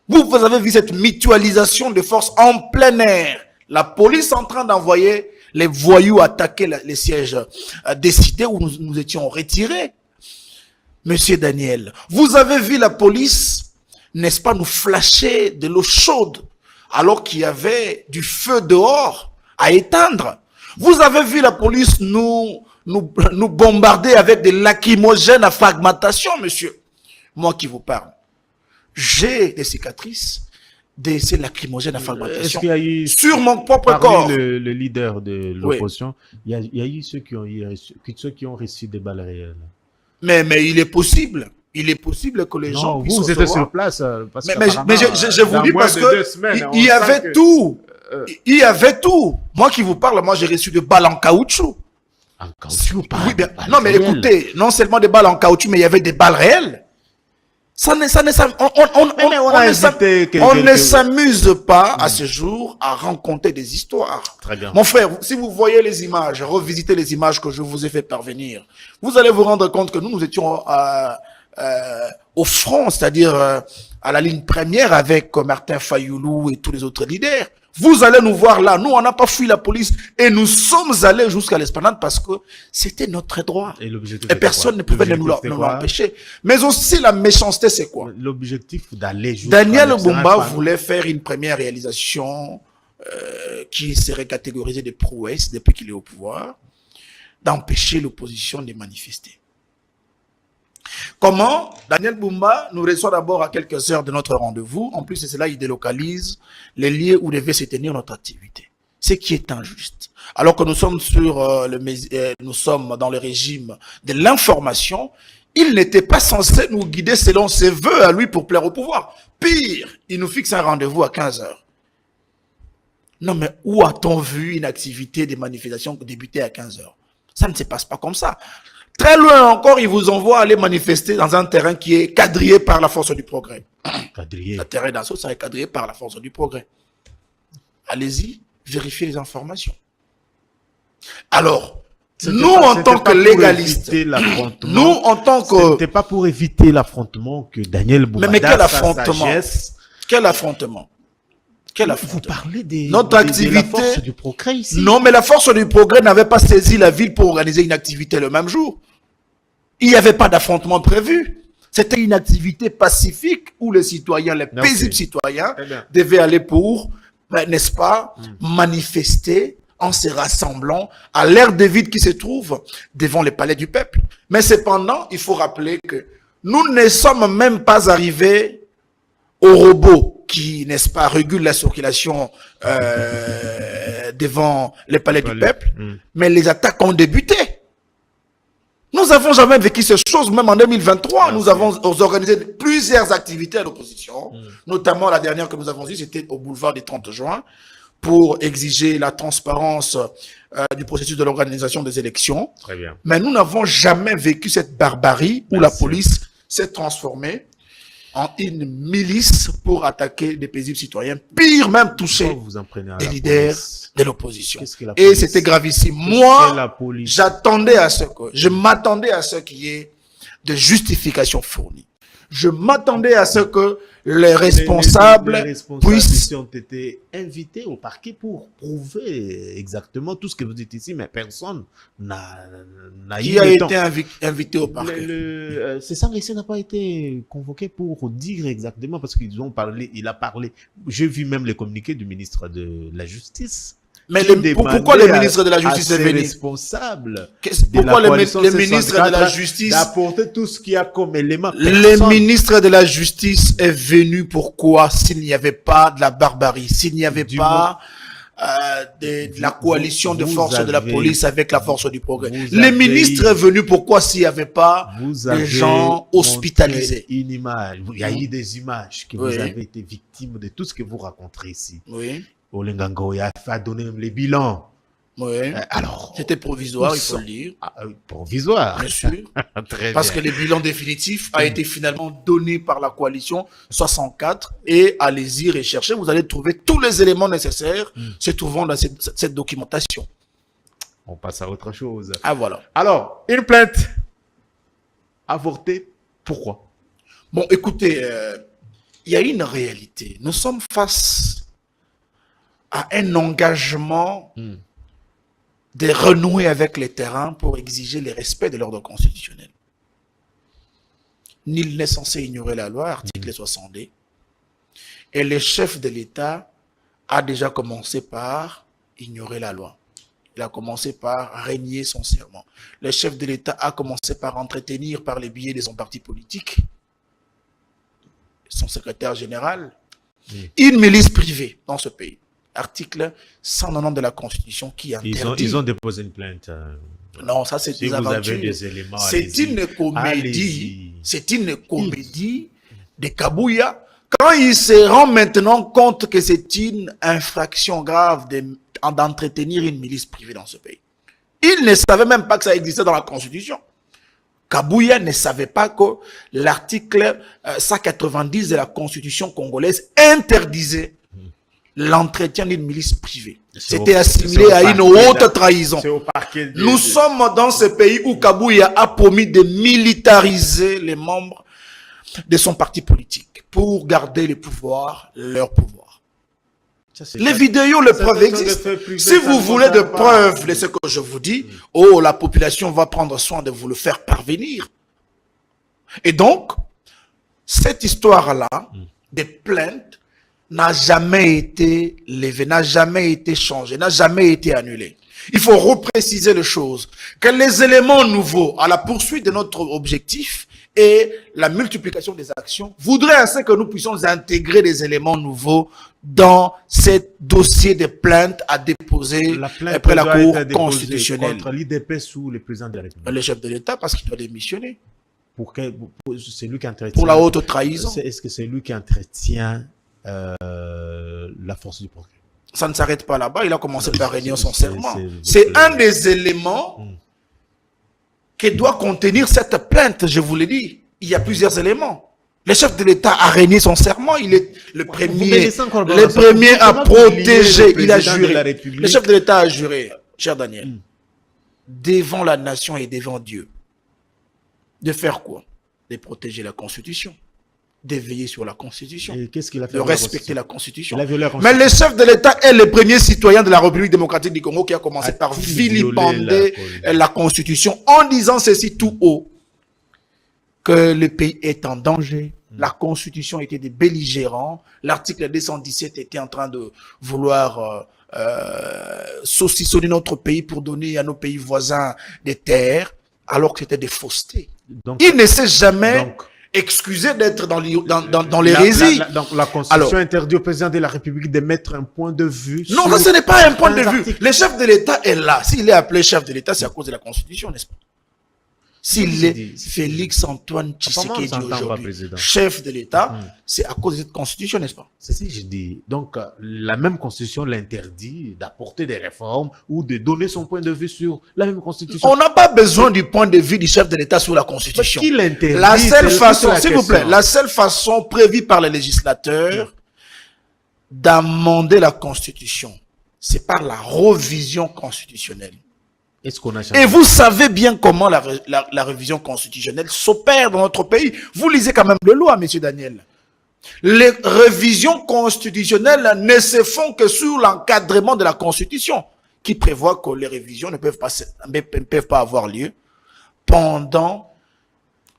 Vous avez vu cette mutualisation de forces en plein air. La police en train d'envoyer les voyous attaquer les sièges décidés où nous étions retirés. Monsieur Daniel, vous avez vu la police, n'est-ce pas, nous flasher de l'eau chaude alors qu'il y avait du feu dehors à éteindre. Vous avez vu la police nous bombarder avec des lacrymogènes à fragmentation, monsieur. Moi qui vous parle. J'ai des cicatrices de ces lacrymogènes à fragmentation sur mon propre corps. Le leader de l'opposition, il y a eu ceux qui ont reçu des balles réelles. Mais il est possible. Il est possible que les gens puissent vous étiez sur place. Parce mais je vous dis parce que il y avait tout. Il y avait tout. Moi qui vous parle, moi j'ai reçu des balles en caoutchouc. En caoutchouc, oui, non, mais écoutez, non seulement des balles en caoutchouc, mais il y avait des balles réelles. On ne s'amuse pas à ce jour à raconter des histoires. Très bien. Mon frère, si vous voyez les images, revisitez les images que je vous ai fait parvenir, vous allez vous rendre compte que nous étions au front, c'est-à-dire à la ligne première avec Martin Fayoulou et tous les autres leaders. Vous allez nous voir là. Nous, on n'a pas fui la police et nous sommes allés jusqu'à l'esplanade parce que c'était notre droit. Et personne ne pouvait nous l'empêcher. Mais aussi, la méchanceté, c'est quoi? L'objectif d'aller jusqu'à Daniel Bumba voulait faire une première réalisation qui serait catégorisée de prouesse depuis qu'il est au pouvoir, d'empêcher l'opposition de manifester. Comment? Daniel Bumba nous reçoit d'abord à quelques heures de notre rendez-vous. En plus de cela, il délocalise les lieux où devait se tenir notre activité. Ce qui est injuste. Alors que nous sommes nous sommes dans le régime de l'information, il n'était pas censé nous guider selon ses vœux à lui pour plaire au pouvoir. Pire, il nous fixe un rendez-vous à 15 heures. Non, mais où a-t-on vu une activité de manifestation débuter à 15 heures? Ça ne se passe pas comme ça. Très loin encore, ils vous envoient aller manifester dans un terrain qui est quadrillé par la force du progrès. Quadrillé. Le terrain d'assaut, ça est quadrillé par la force du progrès. Allez-y, vérifiez les informations. Alors, nous, en tant que légalistes, nous, en tant que... C'était pas pour éviter l'affrontement que Daniel Boumba... Mais quel affrontement? Quel affrontement? Vous parlez de la force du progrès ici. Non, mais la force du progrès n'avait pas saisi la ville pour organiser une activité le même jour. Il n'y avait pas d'affrontement prévu. C'était une activité pacifique où les citoyens, les paisibles citoyens, devaient aller pour, n'est-ce pas, manifester en se rassemblant à l'air de vide qui se trouve devant les palais du peuple. Mais cependant, il faut rappeler que nous ne sommes même pas arrivés au robot qui, n'est-ce pas, régule la circulation devant les palais du peuple, mais les attaques ont débuté. Nous n'avons jamais vécu ces choses, même en 2023. Nous avons organisé plusieurs activités à l'opposition, notamment la dernière que nous avons eue, c'était au boulevard du 30 juin, pour exiger la transparence du processus de l'organisation des élections. Très bien. Mais nous n'avons jamais vécu cette barbarie où la police s'est transformée en une milice pour attaquer des paisibles citoyens, pire même toucher des leaders de l'opposition. Et c'était gravissime. Moi, je m'attendais à ce qu'il y ait de justifications fournies. Je m'attendais à ce que les responsables puissent... ont été invités au parquet pour prouver exactement tout ce que vous dites ici, mais personne n'a eu Qui a été invité au parquet? César Risset n'a pas été convoqué pour dire exactement, parce qu'ils ont parlé, il a parlé. J'ai vu même les communiqués du ministre de la Justice. Mais pourquoi le ministre de la Justice est venu? Responsable. Pourquoi le ministre de la Justice d'apporter tout ce qu'il y a comme élément? Le ministre de la Justice est venu pourquoi? S'il n'y avait pas de la barbarie, s'il n'y avait pas de la coalition de forces de la police avec la force du progrès. Le ministre est venu pourquoi? S'il n'y avait pas de gens hospitalisés. Une image. Il y a eu des images que vous avez été victime de tout ce que vous racontez ici. Oui. Olengango a donné les bilans. Oui. Alors, c'était provisoire, il faut le dire. Provisoire. Bien sûr. Parce que le bilan définitif a été finalement donné par la coalition 64 et allez-y rechercher. Vous allez trouver tous les éléments nécessaires se trouvant dans cette documentation. On passe à autre chose. Ah, voilà. Alors, une plainte avortée. Pourquoi? Bon, écoutez, il y a une réalité. Nous sommes face à un engagement de renouer avec les terrains pour exiger le respect de l'ordre constitutionnel. Nul n'est censé ignorer la loi, article 62. Et le chef de l'État a déjà commencé par ignorer la loi. Il a commencé par renier son serment. Le chef de l'État a commencé par entretenir par les biais de son parti politique, son secrétaire général, une milice privée dans ce pays. Article 190 de la Constitution qui interdit... Ils ont déposé une plainte. Non, ça c'est des aventures. C'est une comédie. C'est une comédie de Kabouya. Quand il se rend maintenant compte que c'est une infraction grave d'entretenir une milice privée dans ce pays. Il ne savait même pas que ça existait dans la Constitution. Kabouya ne savait pas que l'article 190 de la Constitution congolaise interdisait l'entretien d'une milice privée. C'était assimilé à une haute trahison. Nous sommes dans ce pays où Kabouya a promis de militariser les membres de son parti politique pour garder le pouvoir, leur pouvoir. Les vidéos, les preuves existent. Si vous voulez des preuves de ce que je vous dis, la population va prendre soin de vous le faire parvenir. Et donc, cette histoire-là, des plaintes, n'a jamais été levée, n'a jamais été changée, n'a jamais été annulée. Il faut repréciser les choses. Que les éléments nouveaux à la poursuite de notre objectif et la multiplication des actions voudrait ainsi que nous puissions intégrer des éléments nouveaux dans ce dossier de plainte à déposer après la Cour constitutionnelle. Contre l'IDPS ou le président de la République? Le chef de l'État, parce qu'il doit démissionner. C'est lui qui entretient. Pour la haute trahison. Est-ce que c'est lui qui entretient la force du progrès? Ça ne s'arrête pas là-bas. Il a commencé par réunir son serment. C'est un des éléments qui doit contenir cette plainte, je vous l'ai dit. Il y a plusieurs éléments. Le chef de l'État a régné son serment. Il est le premier à protéger. Il a juré. Le chef de l'État a juré, cher Daniel, devant la nation et devant Dieu. De faire quoi? De protéger la Constitution. De veiller sur la Constitution. Et qu'est-ce qu'il a fait? De respecter la Constitution. Il a violé la Constitution. Mais le chef de l'État est le premier citoyen de la République démocratique du Congo qui a commencé par vilipender la Constitution en disant ceci tout haut. Que le pays est en danger. La Constitution était des belligérants. L'article 217 était en train de vouloir saucissonner notre pays pour donner à nos pays voisins des terres, alors que c'était des faussetés. Donc, il ne s'est jamais excusé d'être dans l'hérésie. Donc la Constitution interdit au président de la République de mettre un point de vue. Non, ça ce n'est pas un point de vue. Le chef de l'État est là. S'il est appelé chef de l'État, c'est à cause de la Constitution, n'est-ce pas? S'il est Félix Antoine Tshisekedi aujourd'hui, chef de l'État, c'est à cause de cette constitution, n'est-ce pas? C'est ce que je dis. Donc, la même constitution l'interdit d'apporter des réformes ou de donner son point de vue sur la même constitution. On n'a pas besoin du point de vue du chef de l'État sur la constitution. Qui l'interdit? La seule façon, s'il vous plaît, la seule façon prévue par les législateurs d'amender la constitution, c'est par la révision constitutionnelle. Et vous savez bien comment la révision constitutionnelle s'opère dans notre pays. Vous lisez quand même les lois, monsieur Daniel. Les révisions constitutionnelles ne se font que sur l'encadrement de la Constitution, qui prévoit que les révisions ne peuvent pas avoir lieu pendant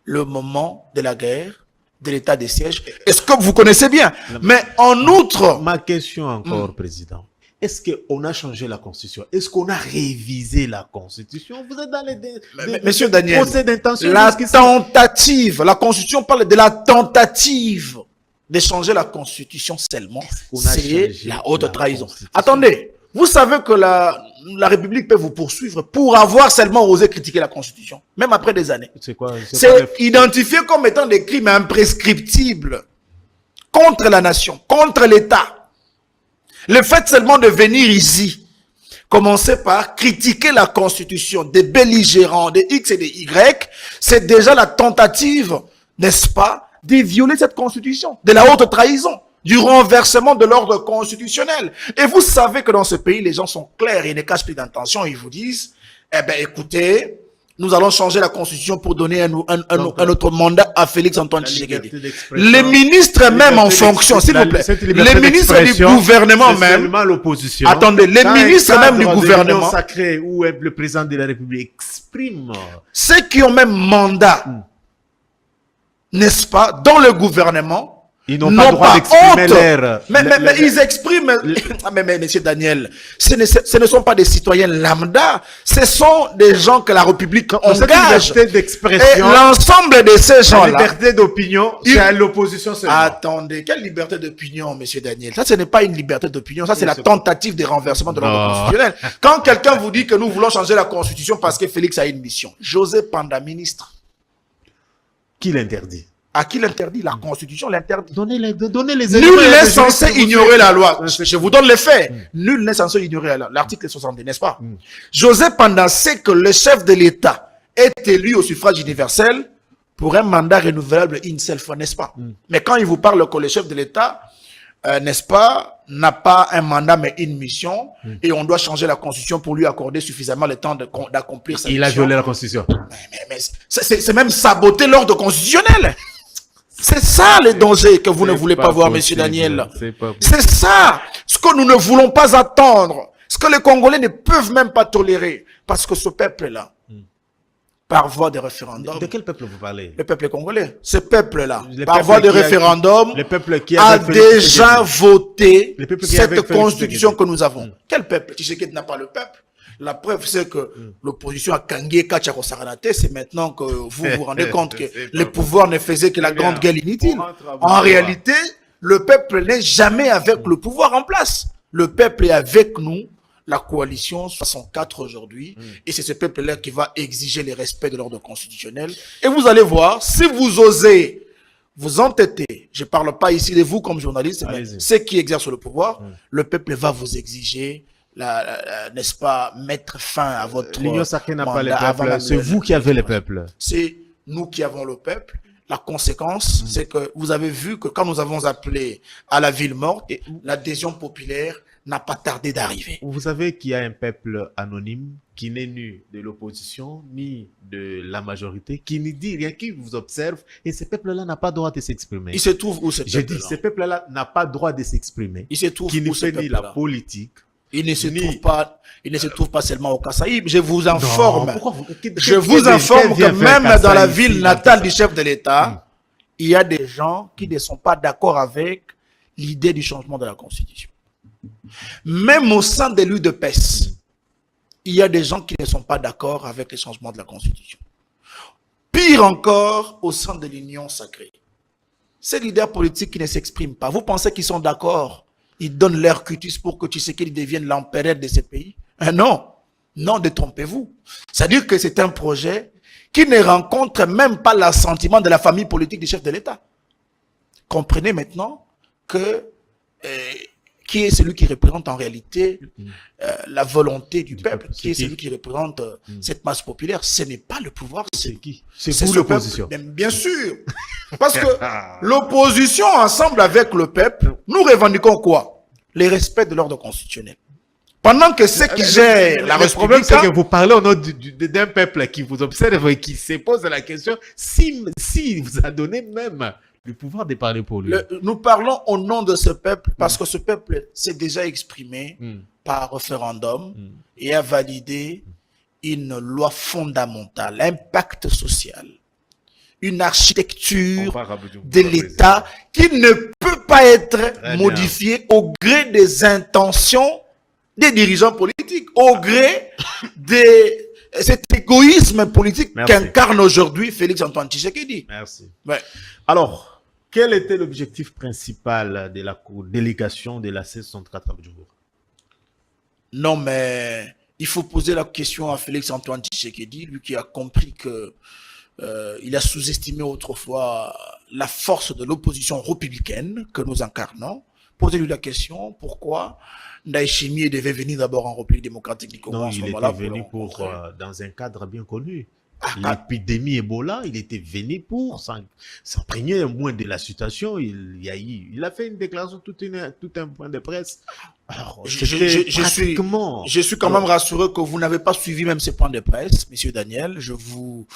le moment de la guerre, de l'état de siège. Est-ce que vous connaissez bien? Mais en outre... Ma question encore, Président. Est-ce qu'on a changé la Constitution? Est-ce qu'on a révisé la Constitution? Vous êtes dans les Monsieur Daniel, procès d'intention. La tentative, la Constitution parle de la tentative de changer la Constitution seulement. C'est la haute trahison. Attendez, vous savez que la République peut vous poursuivre pour avoir seulement osé critiquer la Constitution, même après des années. C'est identifié comme étant des crimes imprescriptibles contre la nation, contre l'État. Le fait seulement de venir ici, commencer par critiquer la Constitution des belligérants, des X et des Y, c'est déjà la tentative, n'est-ce pas, de violer cette Constitution, de la haute trahison, du renversement de l'ordre constitutionnel. Et vous savez que dans ce pays, les gens sont clairs, ils ne cachent plus d'intention, ils vous disent, eh bien écoutez, nous allons changer la Constitution pour donner un autre mandat à Félix Antoine Tshisekedi. Les ministres même en fonction, s'il vous plaît, les ministres du gouvernement même, attendez, les ministres même du gouvernement, sacré où le président de la République exprime, ceux qui ont même mandat, n'est-ce pas, dans le gouvernement, ils n'ont pas le droit d'exprimer l'air. Mais ils expriment... mais monsieur Daniel, ce ne sont pas des citoyens lambda. Ce sont des gens que la République engage. Et l'ensemble de ces gens-là... La liberté d'opinion, c'est à l'opposition seulement. Attendez, quelle liberté d'opinion, monsieur Daniel? Ça, ce n'est pas une liberté d'opinion. Ça, c'est la tentative de renversement de l'ordre constitutionnel. Quand quelqu'un vous dit que nous voulons changer la Constitution parce que Félix a une mission, José Panda, ministre. Qui l'interdit? À qui l'interdit? La Constitution l'interdit. Donnez les Nul n'est censé ignorer la loi. Je vous donne les faits. Nul n'est censé ignorer la loi. L'article 60, n'est-ce pas? José Panda sait que le chef de l'État est élu au suffrage universel pour un mandat renouvelable une seule fois, n'est-ce pas? Mais quand il vous parle que le chef de l'État, n'est-ce pas, n'a pas un mandat mais une mission, et on doit changer la Constitution pour lui accorder suffisamment le temps d'accomplir sa mission. Il a violé la Constitution. Mais c'est même saboter l'ordre constitutionnel. C'est ça le danger que vous ne voulez pas voir, monsieur Daniel. C'est ça ce que nous ne voulons pas attendre. Ce que les Congolais ne peuvent même pas tolérer. Parce que ce peuple-là, par voie de référendum... De quel peuple vous parlez? Le peuple congolais. Ce peuple-là, par voie de référendum, le peuple qui a déjà voté cette constitution que nous avons. Quel peuple? Tshisekedi n'a pas le peuple. La preuve, c'est que l'opposition a kangé Kachako Saranate. C'est maintenant que vous vous rendez compte que les pouvoirs ne faisaient que la grande guerre inutile. En réalité, le peuple n'est jamais avec le pouvoir en place. Le peuple est avec nous, la coalition 64 aujourd'hui, et c'est ce peuple-là qui va exiger le respect de l'ordre constitutionnel. Et vous allez voir, si vous osez vous entêter, je ne parle pas ici de vous comme journaliste, mais ceux qui exercent le pouvoir, le peuple va vous exiger, n'est-ce pas, mettre fin à votre L'Union sacrée n'a pas les peuples, c'est vous qui avez les peuples. C'est nous qui avons le peuple. La conséquence, c'est que vous avez vu que quand nous avons appelé à la ville morte, l'adhésion populaire n'a pas tardé d'arriver. Vous savez qu'il y a un peuple anonyme qui n'est ni de l'opposition, ni de la majorité, qui ne dit rien, qui vous observe, et ce peuple-là n'a pas droit de s'exprimer. Il se trouve où ce peuple-là? Je dis, ce peuple-là n'a pas droit de s'exprimer. Il se trouve qui ne où ce fait ni peuple-là? la politique. Il ne se trouve pas seulement au Kasaï. Je vous informe. Je vous Quel informe que même dans la Kasaï ville ici, natale du chef de l'État, il y a des gens qui ne sont pas d'accord avec l'idée du changement de la Constitution. Même au sein de l'UDPS, il y a des gens qui ne sont pas d'accord avec le changement de la Constitution. Pire encore, au sein de l'Union sacrée. Ces leaders politiques qui ne s'expriment pas, vous pensez qu'ils sont d'accord? Ils donnent leur cutis pour que Tshisekedi devienne l'empereur de ce pays? Non, non, détrompez-vous. C'est-à-dire que c'est un projet qui ne rencontre même pas l'assentiment de la famille politique du chef de l'État. Comprenez maintenant que qui est celui qui représente en réalité la volonté du peuple, qui est celui qui représente cette masse populaire. Ce n'est pas le pouvoir, c'est qui? C'est vous l'opposition. Bien sûr. Parce que l'opposition, ensemble avec le peuple, nous revendiquons quoi? Le respect de l'ordre constitutionnel. Pendant que ceux qui gèrent la République... Le problème, c'est que vous parlez au nom d'un peuple qui vous observe et qui se pose la question si vous a donné même le pouvoir de parler pour lui. Nous parlons au nom de ce peuple parce que ce peuple s'est déjà exprimé par référendum et a validé une loi fondamentale, un pacte social, une architecture de l'État qui ne peut pas être modifiée au gré des intentions des dirigeants politiques, au gré de cet égoïsme politique qu'incarne aujourd'hui Félix-Antoine Tshisekedi. Merci. Ouais. Alors, quel était l'objectif principal de la délégation de la 1664 à Bujumbura? Non, mais il faut poser la question à Félix-Antoine Tshisekedi, lui qui a compris que il a sous-estimé autrefois la force de l'opposition républicaine que nous incarnons. Posez-lui la question, pourquoi Ndayishimiye devait venir d'abord en République démocratique du Congo? Non, il était venu dans un cadre bien connu. L'épidémie Ebola, il était venu pour s'imprégner au moins de la situation. Il a fait une déclaration, tout un point de presse. Alors, je suis quand même rassuré que vous n'avez pas suivi même ces points de presse, monsieur Daniel. Je vous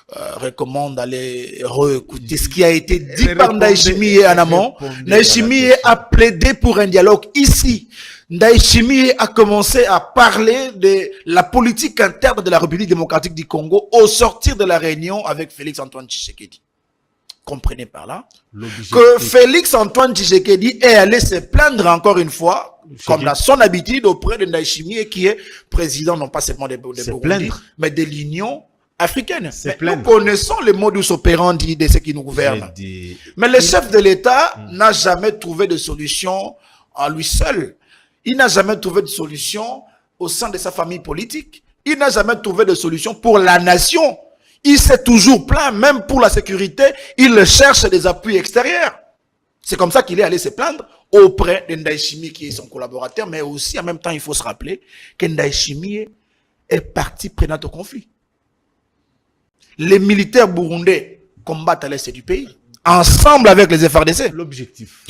recommande d'aller réécouter ce qui a été dit par Ndayishimiye en amont. Ndayishimiye a plaidé pour un dialogue ici. Ndayishimiye a commencé à parler de la politique interne de la République démocratique du Congo au sortir de la réunion avec Félix-Antoine Tshisekedi. Comprenez par là que Félix-Antoine Tshisekedi est allé se plaindre encore une fois, comme dans son habitude, auprès de Ndayishimiye qui est président non pas seulement de Burundi, mais de l'Union africaine. Nous connaissons les modus operandi de ceux qui nous gouvernent. Mais le chef de l'État n'a jamais trouvé de solution à lui seul. Il n'a jamais trouvé de solution au sein de sa famille politique. Il n'a jamais trouvé de solution pour la nation. Il s'est toujours plaint, même pour la sécurité, il cherche des appuis extérieurs. C'est comme ça qu'il est allé se plaindre auprès de Ndayishimiye qui est son collaborateur, mais aussi en même temps, il faut se rappeler que Ndayishimiye est partie prenante au conflit. Les militaires burundais combattent à l'est du pays, ensemble avec les FARDC. L'objectif,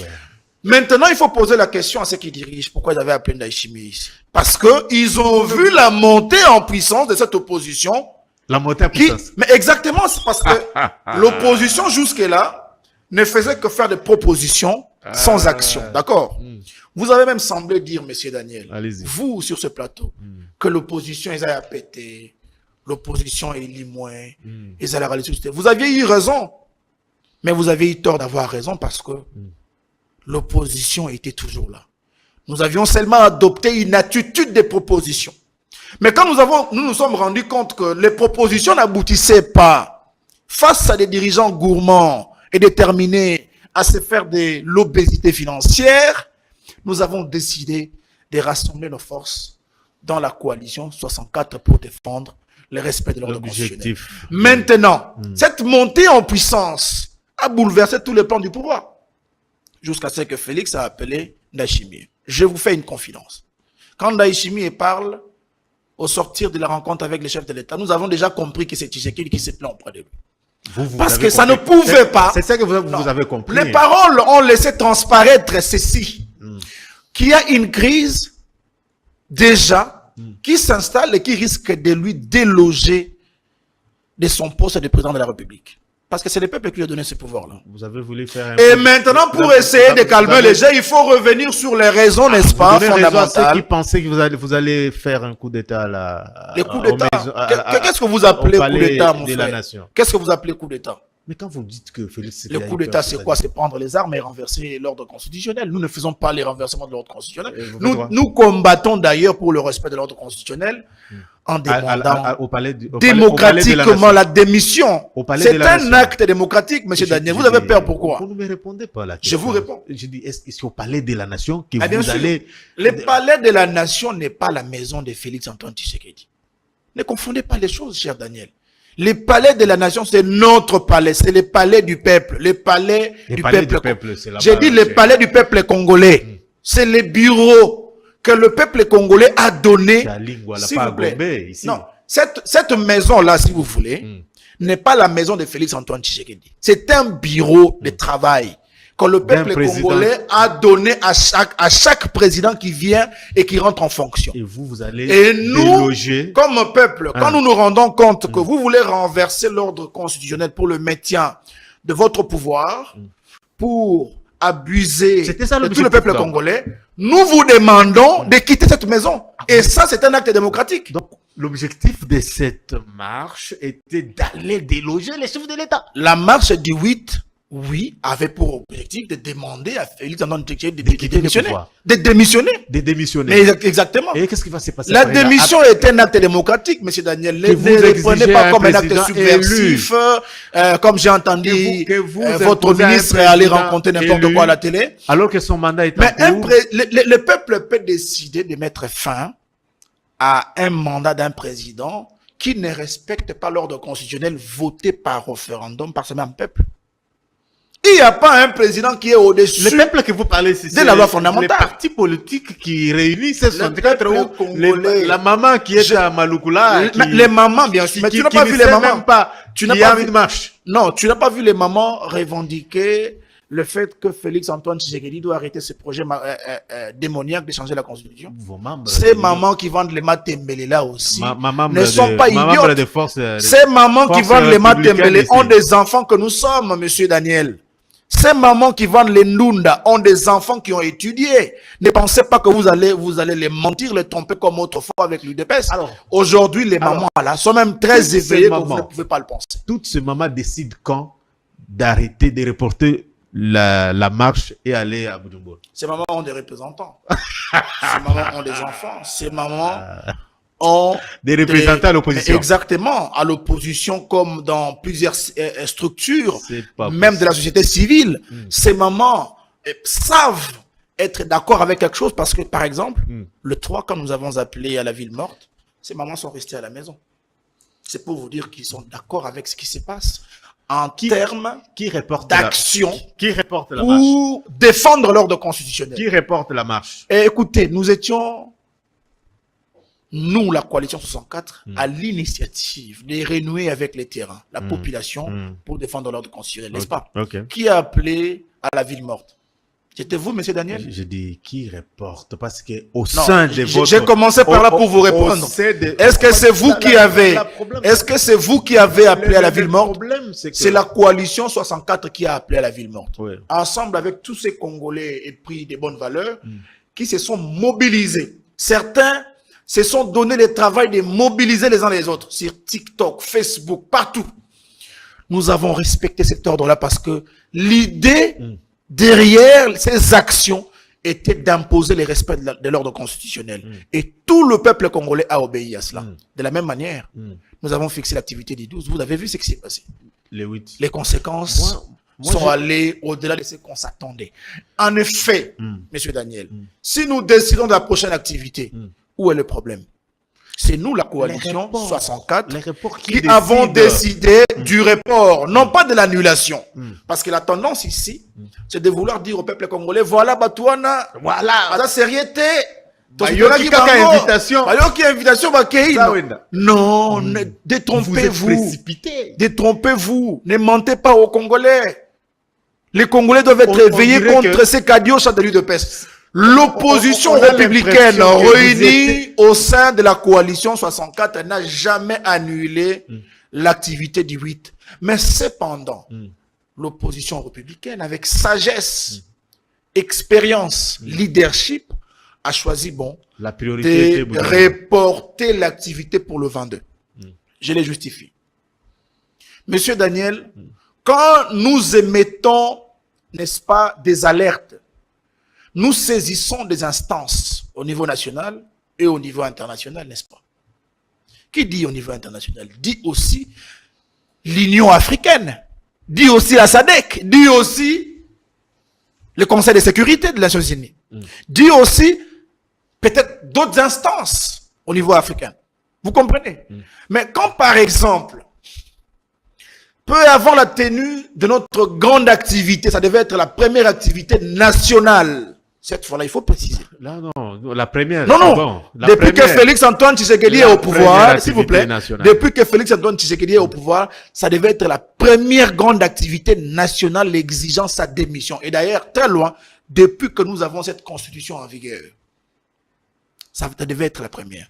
Maintenant, il faut poser la question à ceux qui dirigent. Pourquoi ils avaient appelé Ndayishimiye ici? Parce qu'ils ont vu la montée en puissance de cette opposition. La montée en puissance. Mais exactement, c'est parce que l'opposition jusque-là ne faisait que faire des propositions sans action. D'accord? Vous avez même semblé dire, monsieur Daniel, vous sur ce plateau, que l'opposition, ils allaient péter, l'opposition est limouée, ils allaient réaliser. Vous aviez eu raison, mais vous avez eu tort d'avoir raison parce que l'opposition était toujours là. Nous avions seulement adopté une attitude de proposition. Mais quand nous nous sommes rendus compte que les propositions n'aboutissaient pas face à des dirigeants gourmands et déterminés à se faire de l'obésité financière, nous avons décidé de rassembler nos forces dans la coalition 64 pour défendre le respect de l'ordre constitutionnel. Maintenant, cette montée en puissance a bouleversé tous les plans du pouvoir. Jusqu'à ce que Félix a appelé Ndayishimiye. Je vous fais une confidence. Quand Ndayishimiye parle, au sortir de la rencontre avec les chefs de l'État, nous avons déjà compris que c'est Tshisekedi qui se plaint auprès de lui. Parce que ça ne pouvait pas. C'est ça que vous avez compris. Les paroles ont laissé transparaître ceci. Qu'il y a une crise déjà qui s'installe et qui risque de lui déloger de son poste de président de la République. Parce que c'est le peuple qui lui a donné ce pouvoir-là. Vous avez voulu faire un Et maintenant, pour essayer de calmer les gens, il faut revenir sur les raisons, n'est-ce pas, fondamentales. Ceux qui pensaient que vous allez faire un coup d'État à la... Les coups d'État. Qu'est-ce que vous appelez coup d'État, mon frère? Qu'est-ce que vous appelez coup d'État? Mais quand vous dites que Félix... Le coup d'État, c'est quoi? C'est prendre les armes et renverser l'ordre constitutionnel. Nous ne faisons pas les renversements de l'ordre constitutionnel. Nous combattons d'ailleurs pour le respect de l'ordre constitutionnel en demandant démocratiquement la démission. C'est un acte démocratique, M. Daniel. Vous avez peur pourquoi? Vous ne me répondez pas à la question. Je vous réponds. Je dis, est-ce qu'au palais de la nation que bien vous sûr. allez... Le palais de la nation n'est pas la maison de Félix Antoine Tshisekedi. Ne confondez pas les choses, cher Daniel. Le palais de la nation, c'est notre palais. C'est le palais du peuple. Le palais du peuple. J'ai dit le palais du peuple congolais. C'est le bureau que le peuple congolais a donné. S'il vous plaît. Non, cette maison-là, si vous voulez, n'est pas la maison de Félix Antoine Tshisekedi. C'est un bureau de travail que le peuple congolais a donné à chaque président qui vient et qui rentre en fonction. Et vous allez et nous, déloger... comme peuple, quand nous nous rendons compte que vous voulez renverser l'ordre constitutionnel pour le maintien de votre pouvoir, pour abuser de tout le peuple congolais, nous vous demandons de quitter cette maison. Et ça, c'est un acte démocratique. Donc, l'objectif de cette marche était d'aller déloger les chefs de l'État. La marche du 8, oui, avait pour objectif de demander à Félix Antoine Tshisekedi de démissionner. De démissionner. De démissionner. Mais exactement. Et qu'est-ce qui va se passer? La démission est un acte démocratique, M. Daniel. Vous ne le prenez pas comme un acte subversif, comme j'ai entendu votre ministre aller rencontrer n'importe quoi à la télé. Alors que son mandat est en cours. Le peuple peut décider de mettre fin à un mandat d'un président qui ne respecte pas l'ordre constitutionnel voté par référendum par ce même peuple. Il n'y a pas un président qui est au-dessus. Le peuple que vous parlez, c'est la loi fondamentale. Les partis politiques qui réunissent ces 64 la maman qui est à Malukula. Les mamans, bien sûr. Mais tu n'as pas vu les mamans. Tu n'as pas vu une marche. Non, tu n'as pas vu les mamans revendiquer le fait que Félix Antoine Tshisekedi doit arrêter ce projet démoniaque de changer la constitution. Ces mamans qui vendent les matembele là aussi ne sont pas idiotes. Ces mamans qui vendent les matembele ont des enfants que nous sommes, monsieur Daniel. Ces mamans qui vendent les Nunda ont des enfants qui ont étudié. Ne pensez pas que vous allez les mentir, les tromper comme autrefois avec l'UDPS. Aujourd'hui, les mamans là sont même très éveillées que vous ne pouvez pas le penser. Toutes ces mamans décident quand d'arrêter de reporter la marche et aller à Bujumbura. Ces mamans ont des représentants. Ces mamans ont des enfants. Ces mamans ont des représentants à l'opposition. Exactement, à l'opposition comme dans plusieurs structures, même de la société civile. Ces mamans savent être d'accord avec quelque chose parce que, par exemple, le 3, quand nous avons appelé à la ville morte, ces mamans sont restées à la maison. C'est pour vous dire qu'ils sont d'accord avec ce qui se passe en termes d'action pour défendre l'ordre constitutionnel. Qui reporte la marche? Et écoutez, nous étions, nous, la coalition 64, à l'initiative de renouer avec les terrains, la population, pour défendre l'ordre constitutionnel, n'est-ce pas? Qui a appelé à la ville morte? C'était vous, M. Daniel? Je dis qui reporte parce que au sein de votre... J'ai commencé par là pour vous répondre. Est-ce que c'est vous qui avez... Est-ce que c'est vous qui avez appelé à la ville morte? C'est la coalition 64 qui a appelé à la ville morte. Ensemble avec tous ces Congolais épris des bonnes valeurs qui se sont mobilisés. Certains se sont donné le travail de mobiliser les uns les autres sur TikTok, Facebook, partout. Nous avons respecté cet ordre-là parce que l'idée... derrière ces actions était d'imposer le respect de l'ordre constitutionnel. Et tout le peuple congolais a obéi à cela. De la même manière, nous avons fixé l'activité du 12. Vous avez vu ce qui s'est passé. Les 8. Les conséquences sont allées au-delà de ce qu'on s'attendait. En effet, Monsieur Daniel, si nous décidons de la prochaine activité, où est le problème? C'est nous, la coalition 64, qui avons décidé du report, non pas de l'annulation. Parce que la tendance ici, c'est de vouloir dire au peuple congolais, voilà, Batouana, voilà, la sériété. Invitation. Non, détrompez-vous. Détrompez-vous. Ne mentez pas aux Congolais. Les Congolais doivent être éveillés contre ces cadiots châteliers de peste. L'opposition républicaine réunie au sein de la coalition 64 n'a jamais annulé l'activité du 8. Mais cependant, l'opposition républicaine, avec sagesse, expérience, leadership, a choisi la priorité de reporter l'activité pour le 22. Je les justifie. Monsieur Daniel, quand nous émettons, n'est-ce pas, des alertes, nous saisissons des instances au niveau national et au niveau international, n'est-ce pas? Qui dit au niveau international? Dit aussi l'Union africaine, dit aussi la SADC, dit aussi le Conseil de sécurité de Nations Unies, dit aussi peut-être d'autres instances au niveau africain. Vous comprenez? Mais quand par exemple, peu avant la tenue de notre grande activité, ça devait être la première activité nationale. Cette fois-là, il faut préciser. Non, la première. Non. Depuis que Félix Antoine Tshisekedi est au pouvoir, s'il vous plaît, depuis que Félix Antoine Tshisekedi est au pouvoir, ça devait être la première grande activité nationale exigeant sa démission. Et d'ailleurs, très loin, depuis que nous avons cette constitution en vigueur, ça devait être la première.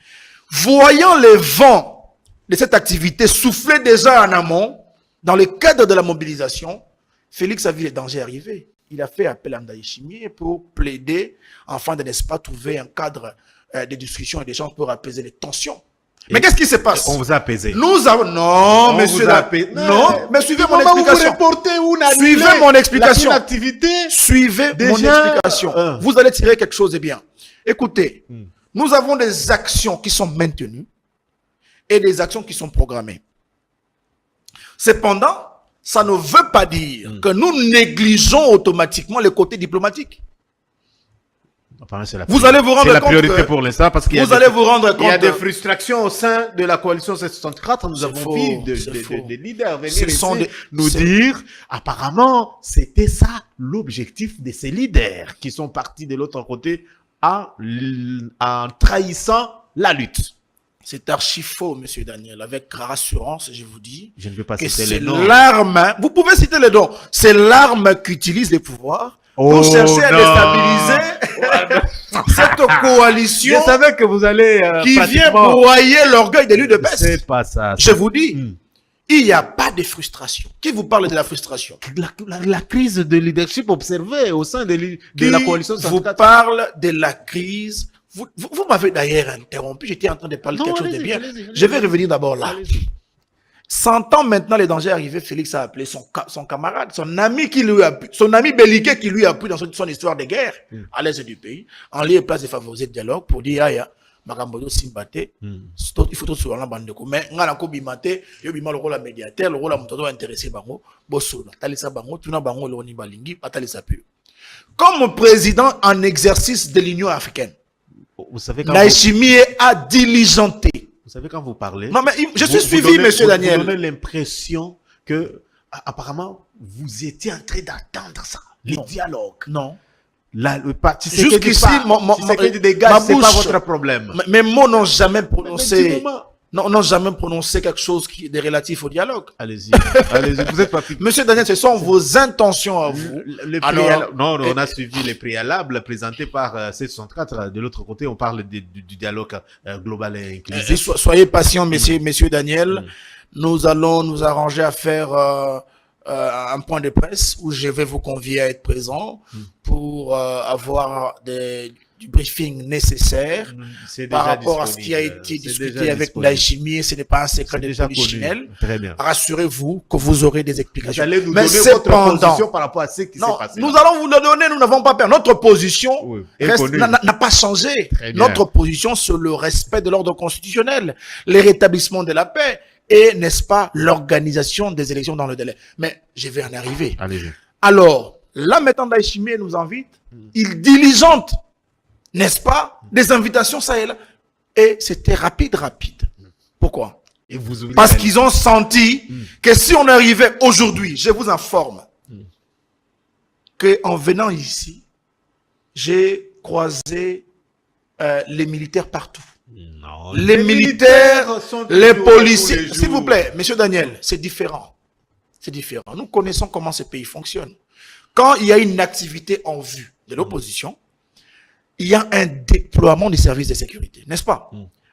Voyant les vents de cette activité souffler déjà en amont, dans le cadre de la mobilisation, Félix a vu les dangers arriver. Il a fait appel à Ndayishimiye pour plaider, afin de, n'est-ce pas, trouver un cadre de discussion et d'échange pour apaiser les tensions. Mais qu'est-ce qui se passe? On vous a apaisé. Nous avons... Non, monsieur... Non, mais suivez mon explication. Suivez mon explication. Suivez mon explication. Vous allez tirer quelque chose de bien. Écoutez, nous avons des actions qui sont maintenues et des actions qui sont programmées. Cependant, ça ne veut pas dire que nous négligeons automatiquement le côté diplomatique. Vous allez vous rendre compte. C'est la priorité pour l'instant parce qu'il y a des frustrations au sein de la coalition 64. Nous avons vu des leaders venir ici nous dire apparemment c'était ça l'objectif de ces leaders qui sont partis de l'autre côté en trahissant la lutte. C'est archi faux, monsieur Daniel. Avec rassurance, je vous dis je ne veux pas que citer c'est les noms. L'arme, vous pouvez citer les noms, c'est l'arme qu'utilise les pouvoirs pour chercher à déstabiliser cette coalition. Je savais que vous allez qui vient broyer l'orgueil de l'UDPS. C'est pas ça. Je vous dis, il n'y a pas de frustration. Qui vous parle de la frustration? La crise de leadership observée au sein de la coalition 64. Vous parle de la crise. Vous m'avez d'ailleurs interrompu, j'étais en train de parler de quelque chose de bien. Je vais revenir d'abord là. Sentant maintenant les dangers arrivés, Félix a appelé son camarade, son ami belliqueux qui lui appuie dans son histoire de guerre à l'est du pays, en lieu et place de favoriser le dialogue pour dire, Magambodo Simbate, il faut tout sur la bande de commun, on a bimate, yo bima le rôle médiateur, le rôle moto intéressé bango, bosola, talisa bango, tuna bango le oni balingi, patalisa pu. Comme président en exercice de l'Union africaine, Ndayishimiye a diligenté. Vous savez quand vous parlez. Non mais je suis suivi, monsieur Daniel. Vous donnez l'impression que apparemment vous étiez en train d'attendre ça, le dialogue. Non. Le parti jusqu'ici, c'est pas votre problème. Mes mots n'ont jamais prononcé. n'ont jamais prononcé quelque chose qui est relatif au dialogue. Allez-y, allez-y. Vous êtes pas... Monsieur Daniel, ce sont vos intentions à vous. Non, on a suivi les préalables présentés par C64. De l'autre côté, on parle du dialogue global et inclusif. Soyez patient, messieurs Daniel. Nous allons nous arranger à faire un point de presse où je vais vous convier à être présent pour avoir du briefing nécessaire par rapport à ce qui a été discuté avec Ndayishimiye. Ce n'est pas un secret de polichinelle. Rassurez-vous que vous aurez des explications. Vous allez nous mais donner votre position par rapport à ce qui s'est passé. Nous allons vous le donner, nous n'avons pas peur. Notre position n'a pas changé. Notre position sur le respect de l'ordre constitutionnel, les rétablissements de la paix et, n'est-ce pas, l'organisation des élections dans le délai. Mais je vais en arriver. Allez-y. Alors, là maintenant, Ndayishimiye nous invite, il diligente, n'est-ce pas, des invitations ça et là. Et c'était rapide. Pourquoi? Parce qu'ils ont senti que si on arrivait aujourd'hui, je vous informe, qu'en venant ici, j'ai croisé les militaires partout. Non, les militaires, les policiers. S'il vous plaît, monsieur Daniel, c'est différent. C'est différent. Nous connaissons comment ce pays fonctionne. Quand il y a une activité en vue de l'opposition, il y a un déploiement des services de sécurité, n'est-ce pas?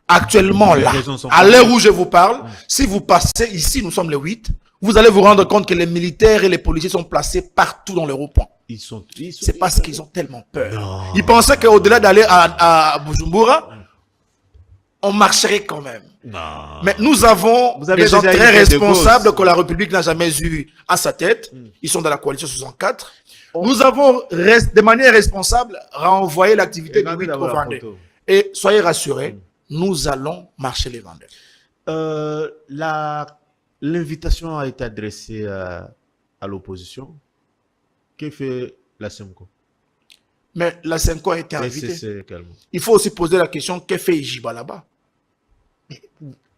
Actuellement, là, à l'heure où je vous parle, si vous passez ici, nous sommes le 8, vous allez vous rendre compte que les militaires et les policiers sont placés partout dans le rond-point. C'est parce qu'ils ont tellement peur. Non. Ils pensaient qu'au-delà d'aller à Bujumbura, on marcherait quand même. Non. Mais nous avons des gens très responsables que la République n'a jamais eu à sa tête. Ils sont dans la coalition 64. Nous avons, de manière responsable, renvoyé l'activité du 8 au Vendée. Et soyez rassurés, nous allons marcher les Vendées. L'invitation a été adressée à l'opposition. Que fait la SEMCO? Mais la SEMCO a été invitée. Il faut aussi poser la question, que fait Ijiba là-bas?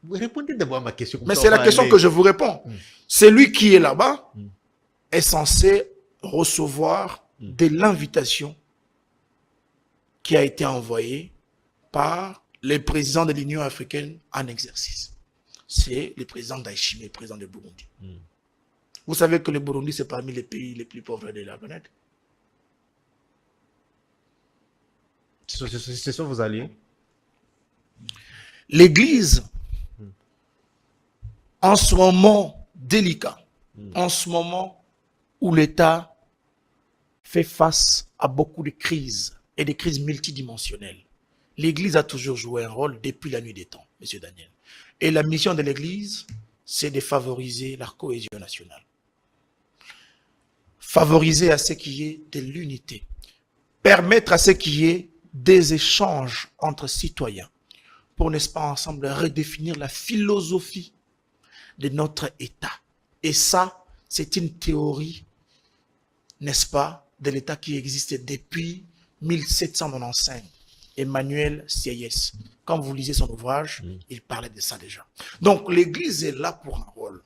Vous répondez d'abord à ma question. Mais c'est la question que je vous réponds. Celui qui est là-bas est censé recevoir de l'invitation qui a été envoyée par les présidents de l'Union africaine en exercice. C'est le président Ndayishimiye, le président du Burundi. Vous savez que le Burundi, c'est parmi les pays les plus pauvres de la planète. Ce sont vos alliés? L'Église, en ce moment délicat, en ce moment où l'État fait face à beaucoup de crises et des crises multidimensionnelles, l'Église a toujours joué un rôle depuis la nuit des temps, M. Daniel. Et la mission de l'Église, c'est de favoriser la cohésion nationale. Favoriser à ce qu'il y ait de l'unité. Permettre à ce qu'il y ait des échanges entre citoyens pour, n'est-ce pas, ensemble redéfinir la philosophie de notre État. Et ça, c'est une théorie, n'est-ce pas, de l'État qui existait depuis 1795. Emmanuel Sieyès. Quand vous lisez son ouvrage, il parlait de ça déjà. Donc, l'Église est là pour un rôle.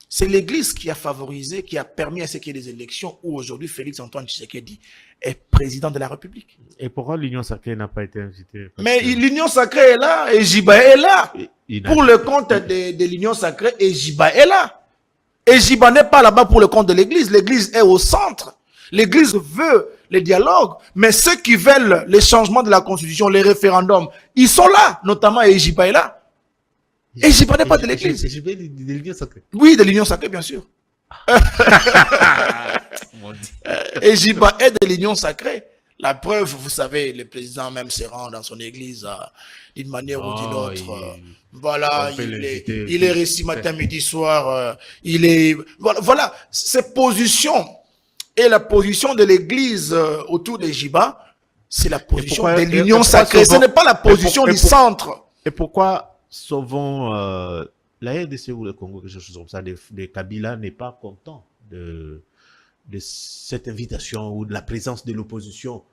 C'est l'Église qui a favorisé, qui a permis à ce qu'il y ait des élections où aujourd'hui Félix-Antoine Tshisekedi est président de la République. Et pourquoi l'Union sacrée n'a pas été invitée? Mais l'Union sacrée est là, et Jiba est là. Pour le compte de l'Union sacrée, et Jiba est là. Et Jiba n'est pas là-bas pour le compte de l'Église. L'Église est au centre. L'Église veut les dialogues, mais ceux qui veulent les changements de la Constitution, les référendums, ils sont là, notamment Ejiba est là. Ejiba n'est pas de l'Église. Ejiba est de l'Union sacrée. Oui, de l'Union sacrée, bien sûr. Ejiba est de l'Union sacrée. La preuve, vous savez, le président même se rend dans son église d'une manière ou d'une autre. Voilà, il est récit matin, midi, soir. Voilà, ces positions. Et la position de l'Église autour des Jiba, c'est la position de l'Union sacrée. Ce n'est pas la position du centre. Et pourquoi souvent la RDC ou le Congo, quelque chose comme ça, de Kabila n'est pas content de cette invitation ou de la présence de l'opposition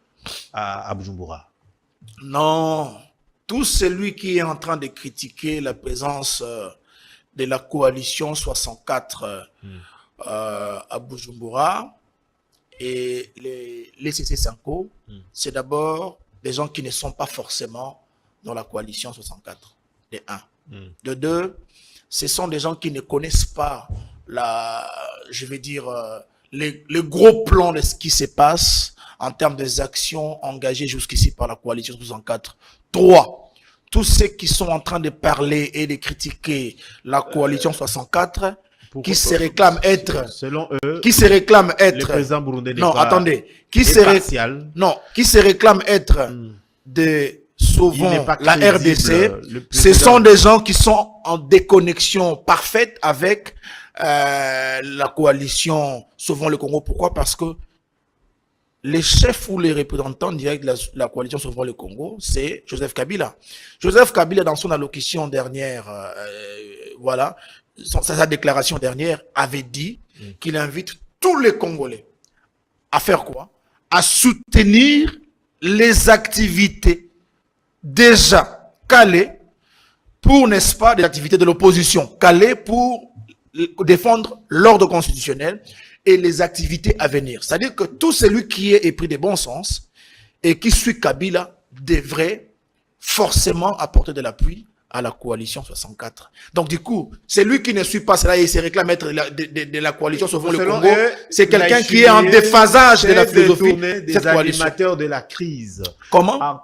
à Bujumbura? Non. Tout celui qui est en train de critiquer la présence de la coalition 64 à Bujumbura, et les CC5O, c'est d'abord des gens qui ne sont pas forcément dans la coalition 64, de 1. De 2, ce sont des gens qui ne connaissent pas le gros plan de ce qui se passe en termes des actions engagées jusqu'ici par la coalition 64. 3, tous ceux qui sont en train de parler et de critiquer la coalition 64, qui se réclame être, selon eux, qui se réclame être, le président burundais n'est non, pas attendez, qui se réclame être de souvent la RDC, ce sont des gens qui sont en déconnexion parfaite avec la coalition Sauvons le Congo. Pourquoi? Parce que les chefs ou les représentants directs de la coalition Sauvons le Congo, c'est Joseph Kabila. Joseph Kabila, dans son allocution dernière, voilà, sa déclaration dernière, avait dit qu'il invite tous les Congolais à faire quoi? À soutenir les activités déjà calées pour, n'est-ce pas, des activités de l'opposition, calées pour défendre l'ordre constitutionnel et les activités à venir. C'est-à-dire que tout celui qui est épris de bon sens et qui suit Kabila devrait forcément apporter de l'appui à la coalition 64. Donc du coup, celui qui ne suit pas cela et se réclame être de la coalition Sauvons le Congo, c'est quelqu'un qui est en déphasage de la philosophie des animateurs de la crise. Comment?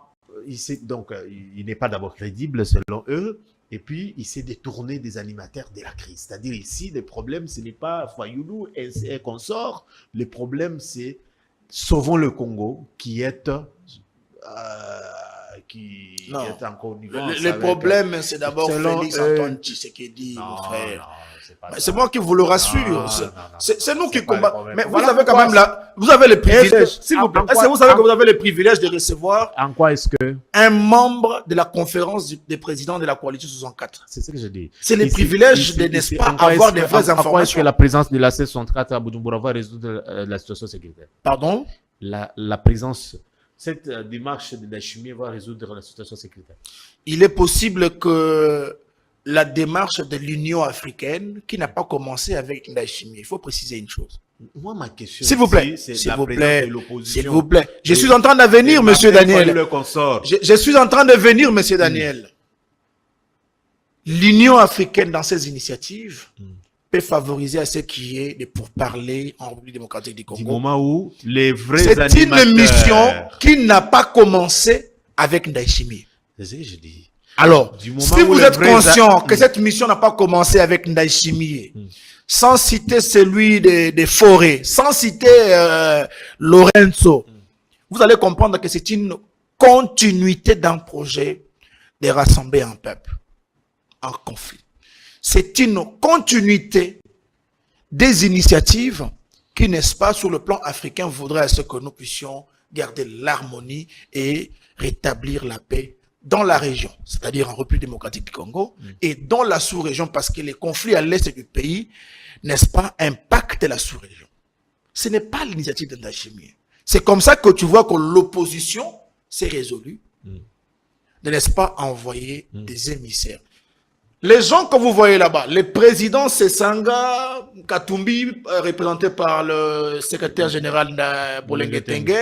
Donc, il n'est pas d'abord crédible selon eux. Et puis, il s'est détourné des animateurs de la crise. C'est-à-dire ici, le problème, ce n'est pas Fayoulou et consort. Le problème, c'est Sauvons le Congo, qui est encore au niveau. Le problème, c'est d'abord Félix Antoine Tshisekedi, mon frère. C'est moi qui vous le rassure. C'est nous qui combattons. Mais vous avez quand même vous avez le privilège. S'il vous plaît, est-ce que vous savez que vous avez le privilège de recevoir en quoi est-ce que un membre de la conférence des présidents de la coalition 64? C'est ce que je dis. C'est le privilège de, n'est-ce pas, avoir des vraies informations. Pourquoi est-ce que la présence de la C64 à Bujumbura va résoudre la situation sécuritaire? Pardon? La présence, cette démarche de Ndayishimiye va résoudre la situation sécuritaire. Il est possible que la démarche de l'Union africaine, qui n'a pas commencé avec Ndayishimiye, il faut préciser une chose. Moi, ma question, s'il vous plaît, s'il vous plaît, je suis en train de venir, monsieur Daniel. Je suis en train de venir, monsieur Daniel. L'Union africaine, dans ses initiatives, peut favoriser à ce qui est de pourparlers en République démocratique du Congo. Du moment où les vrais c'est une mission qui n'a pas commencé avec Ndayishimiye. C'est ce que je dis. Alors, si vous êtes conscient que cette mission n'a pas commencé avec Ndayishimiye, sans citer celui des forêts, sans citer Lorenzo, vous allez comprendre que c'est une continuité d'un projet de rassembler un peuple en conflit. C'est une continuité des initiatives qui, n'est-ce pas, sur le plan africain, voudraient à ce que nous puissions garder l'harmonie et rétablir la paix dans la région, c'est-à-dire en République démocratique du Congo, et dans la sous-région, parce que les conflits à l'est du pays, n'est-ce pas, impactent la sous-région. Ce n'est pas l'initiative de Ndayishimiye. C'est comme ça que tu vois que l'opposition s'est résolue de, n'est-ce pas, envoyer des émissaires. Les gens que vous voyez là-bas, le président Sesanga Katumbi, représenté par le secrétaire général Bolenge Tengue,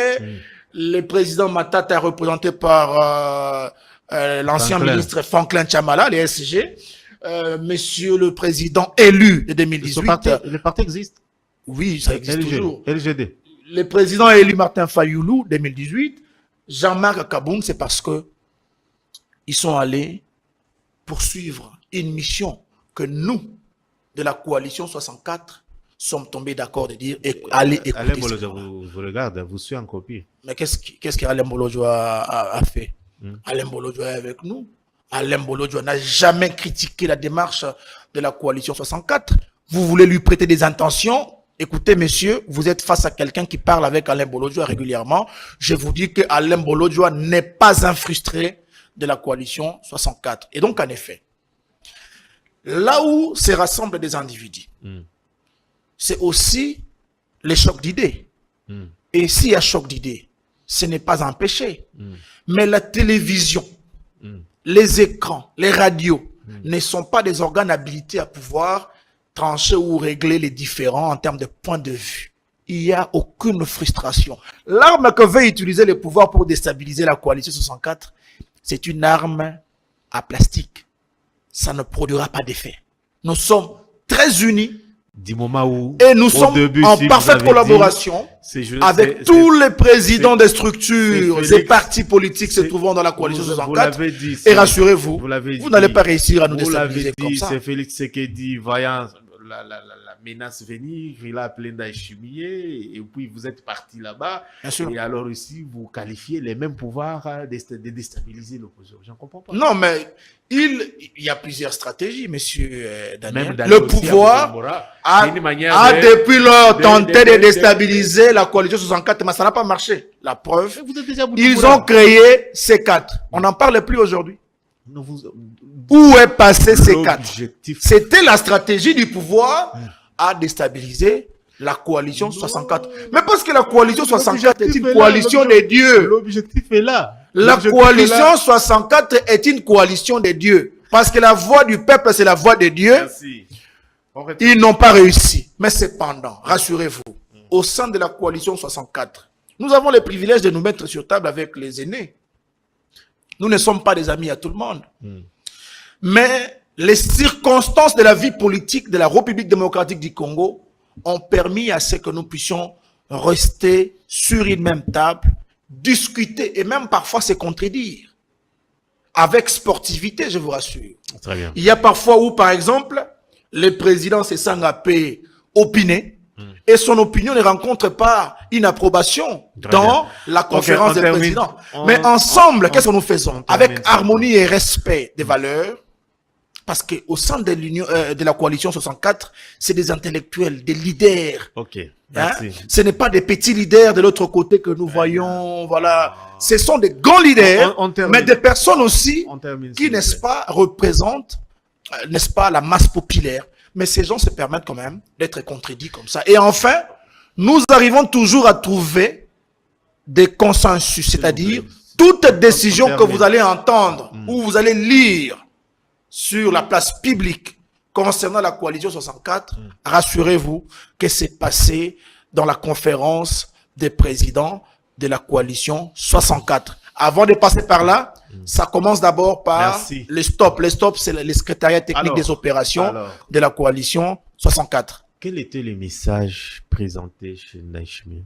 le président Matata, représenté par l'ancien ministre Franklin Chamala, les SG, monsieur le président élu de 2018. Le parti existe? Oui, ça existe toujours. LGD. Le président élu Martin Fayoulou, 2018. Jean-Marc Kaboung, c'est parce que ils sont allés poursuivre une mission que nous, de la coalition 64, sommes tombés d'accord de dire allez écouter. Alain Bolojwa vous regarde, vous suit en copie. Mais qu'est-ce qu'Alain Bolojwa a fait? Alain Bolojwa est avec nous. Alain Bolojwa n'a jamais critiqué la démarche de la coalition 64. Vous voulez lui prêter des intentions? Écoutez, messieurs, vous êtes face à quelqu'un qui parle avec Alain Bolojwa régulièrement. Je vous dis que Alain Bolojwa n'est pas un frustré de la coalition 64. Et donc, en effet, là où se rassemblent des individus, c'est aussi les chocs d'idées. Et s'il y a choc d'idées, ce n'est pas un péché. Mais la télévision, les écrans, les radios ne sont pas des organes habilités à pouvoir trancher ou régler les différends en termes de point de vue. Il n'y a aucune frustration. L'arme que veut utiliser le pouvoir pour déstabiliser la coalition 64, c'est une arme à plastique. Ça ne produira pas d'effet. Nous sommes très unis. Du moment où, et nous sommes en parfaite collaboration avec tous les présidents des structures et partis politiques se trouvant dans la coalition 64. Et rassurez-vous, vous n'allez pas réussir à nous déstabiliser comme ça. C'est Félix Tshisekedi, voyant la menace venir, il a appelé Ndayishimiye, et puis vous êtes parti là-bas. Bien sûr. Et alors ici, vous qualifiez les mêmes pouvoirs de déstabiliser l'opposition. Je ne comprends pas. Non, mais il y a plusieurs stratégies, monsieur Daniel. Même Le pouvoir a depuis lors tenté de déstabiliser la coalition 64, mais ça n'a pas marché. La preuve, ils ont créé C4. On n'en parle plus aujourd'hui. Où est passé C4? C'était la stratégie du pouvoir à déstabiliser la coalition 64. Mais parce que la coalition 64 est une coalition des dieux. L'objectif est là. La coalition 64 est une coalition des dieux. Parce que la voix du peuple, c'est la voix des dieux. Ils n'ont pas réussi. Mais cependant, rassurez-vous, au sein de la coalition 64, nous avons le privilège de nous mettre sur table avec les aînés. Nous ne sommes pas des amis à tout le monde. Mais les circonstances de la vie politique de la République démocratique du Congo ont permis à ce que nous puissions rester sur une même table, discuter et même parfois se contredire. Avec sportivité, je vous rassure. Très bien. Il y a parfois où, par exemple, le président Sessangapé opinait et son opinion ne rencontre pas une approbation dans la conférence des présidents. Mais ensemble, qu'est-ce que nous faisons? Avec harmonie et respect des valeurs, parce qu'au sein de l'union, de la coalition 64, c'est des intellectuels, des leaders. Ok. Merci. Ce n'est pas des petits leaders de l'autre côté que nous voyons, voilà. Ce sont des grands leaders, mais des personnes aussi qui, n'est-ce pas, représentent, n'est-ce pas, la masse populaire. Mais ces gens se permettent quand même d'être contredits comme ça. Et enfin, nous arrivons toujours à trouver des consensus, c'est-à-dire toute décision que vous allez entendre ou vous allez lire sur la place publique concernant la coalition 64, rassurez-vous que c'est passé dans la conférence des présidents de la coalition 64. Avant de passer par là, ça commence d'abord par les stops. Les stops, c'est le secrétariat technique des opérations de la coalition 64. Quel était le message présenté chez Ndayishimiye?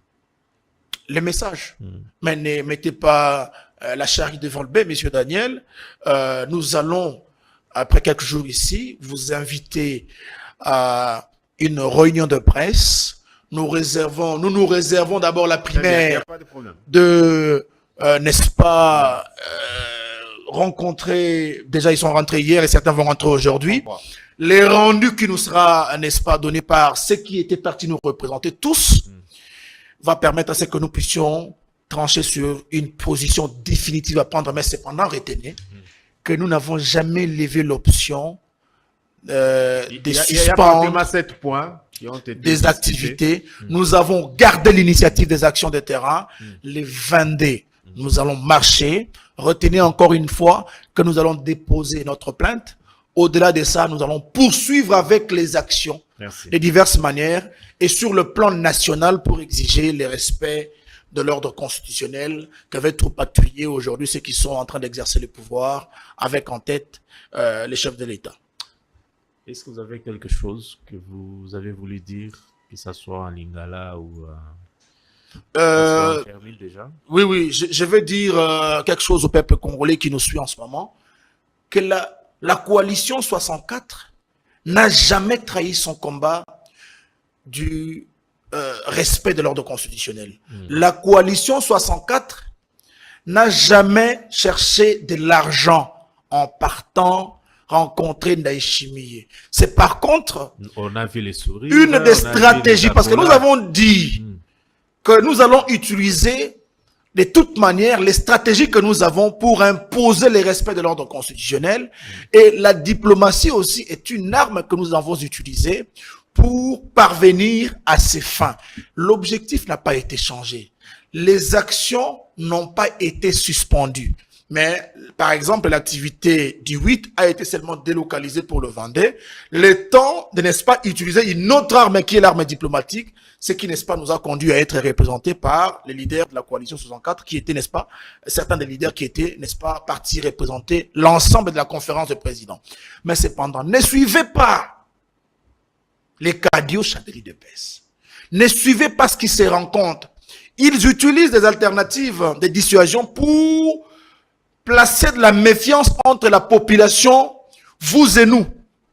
Le message. Mais ne mettez pas la charrue devant le bœuf, monsieur Daniel. Nous allons, après quelques jours ici, vous inviter à une réunion de presse. Nous nous réservons d'abord la primaire de n'est-ce pas, rencontrer, déjà ils sont rentrés hier et certains vont rentrer aujourd'hui, les rendus qui nous sera, n'est-ce pas, donné par ceux qui étaient partis nous représenter tous, va permettre à ce que nous puissions trancher sur une position définitive à prendre, mais cependant retenez que nous n'avons jamais levé l'option de suspendre 7 points qui ont été des activités. Nous avons gardé l'initiative des actions de terrain, les 22. Nous allons marcher. Retenez encore une fois que nous allons déposer notre plainte. Au-delà de ça, nous allons poursuivre avec les actions de diverses manières et sur le plan national pour exiger le respect de l'ordre constitutionnel qu'avaient trop appuyé aujourd'hui ceux qui sont en train d'exercer le pouvoir avec en tête les chefs de l'État. Est-ce que vous avez quelque chose que vous avez voulu dire, que ce soit en lingala ou déjà? Oui, je veux dire quelque chose au peuple congolais qui nous suit en ce moment, que la coalition 64 n'a jamais trahi son combat du respect de l'ordre constitutionnel. La coalition 64 n'a jamais cherché de l'argent en partant rencontrer Ndayishimiye. C'est par contre on a vu les sourires, une des stratégies, parce que nous avons dit que nous allons utiliser de toute manière les stratégies que nous avons pour imposer le respect de l'ordre constitutionnel, et la diplomatie aussi est une arme que nous avons utilisée pour parvenir à ces fins. L'objectif n'a pas été changé. Les actions n'ont pas été suspendues. Mais, par exemple, l'activité du 8 a été seulement délocalisée pour le Vendée. Le temps de, n'est-ce pas, utiliser une autre arme qui est l'arme diplomatique, ce qui, n'est-ce pas, nous a conduit à être représentés par les leaders de la coalition 64, qui étaient, n'est-ce pas, certains des leaders qui étaient, n'est-ce pas, partis représenter l'ensemble de la conférence de présidents. Mais cependant, ne suivez pas les cadiots chanteliers de paix. Ne suivez pas ce qui se rencontre. Ils utilisent des alternatives de dissuasion pour placer de la méfiance entre la population, vous et nous.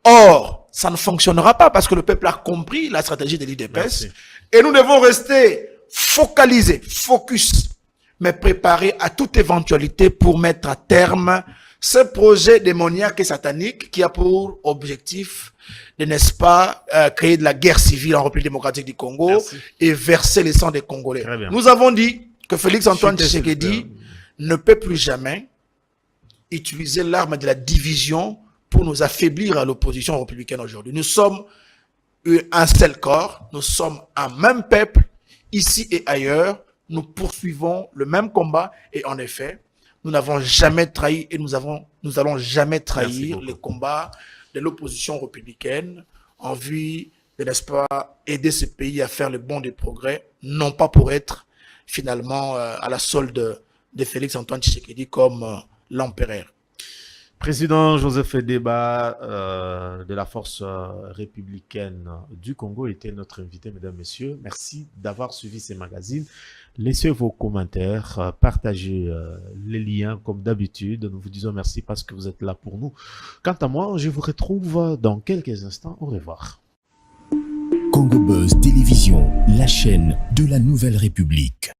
Or, ça ne fonctionnera pas parce que le peuple a compris la stratégie de l'UDPS. Merci. Et nous devons rester focalisés, focus, mais préparés à toute éventualité pour mettre à terme ce projet démoniaque et satanique qui a pour objectif de, n'est-ce pas, créer de la guerre civile en République démocratique du Congo. Merci. Et verser le sang des Congolais. Très bien. Nous avons dit que Félix Antoine Chuter, Tshisekedi ne peut plus jamais utiliser l'arme de la division pour nous affaiblir à l'opposition républicaine aujourd'hui. Nous sommes un seul corps, nous sommes un même peuple, ici et ailleurs, nous poursuivons le même combat et en effet, nous n'avons jamais trahi et nous allons jamais trahir les combats de l'opposition républicaine en vue de, n'est-ce pas, aider ce pays à faire le bond des progrès, non pas pour être finalement à la solde de Félix Antoine Tshisekedi comme l'empereur. Président Joseph Edeba de la force républicaine du Congo était notre invité, mesdames, messieurs. Merci d'avoir suivi ces magazines. Laissez vos commentaires, partagez les liens comme d'habitude. Nous vous disons merci parce que vous êtes là pour nous. Quant à moi, je vous retrouve dans quelques instants. Au revoir. Congo Buzz Télévision, la chaîne de la Nouvelle République.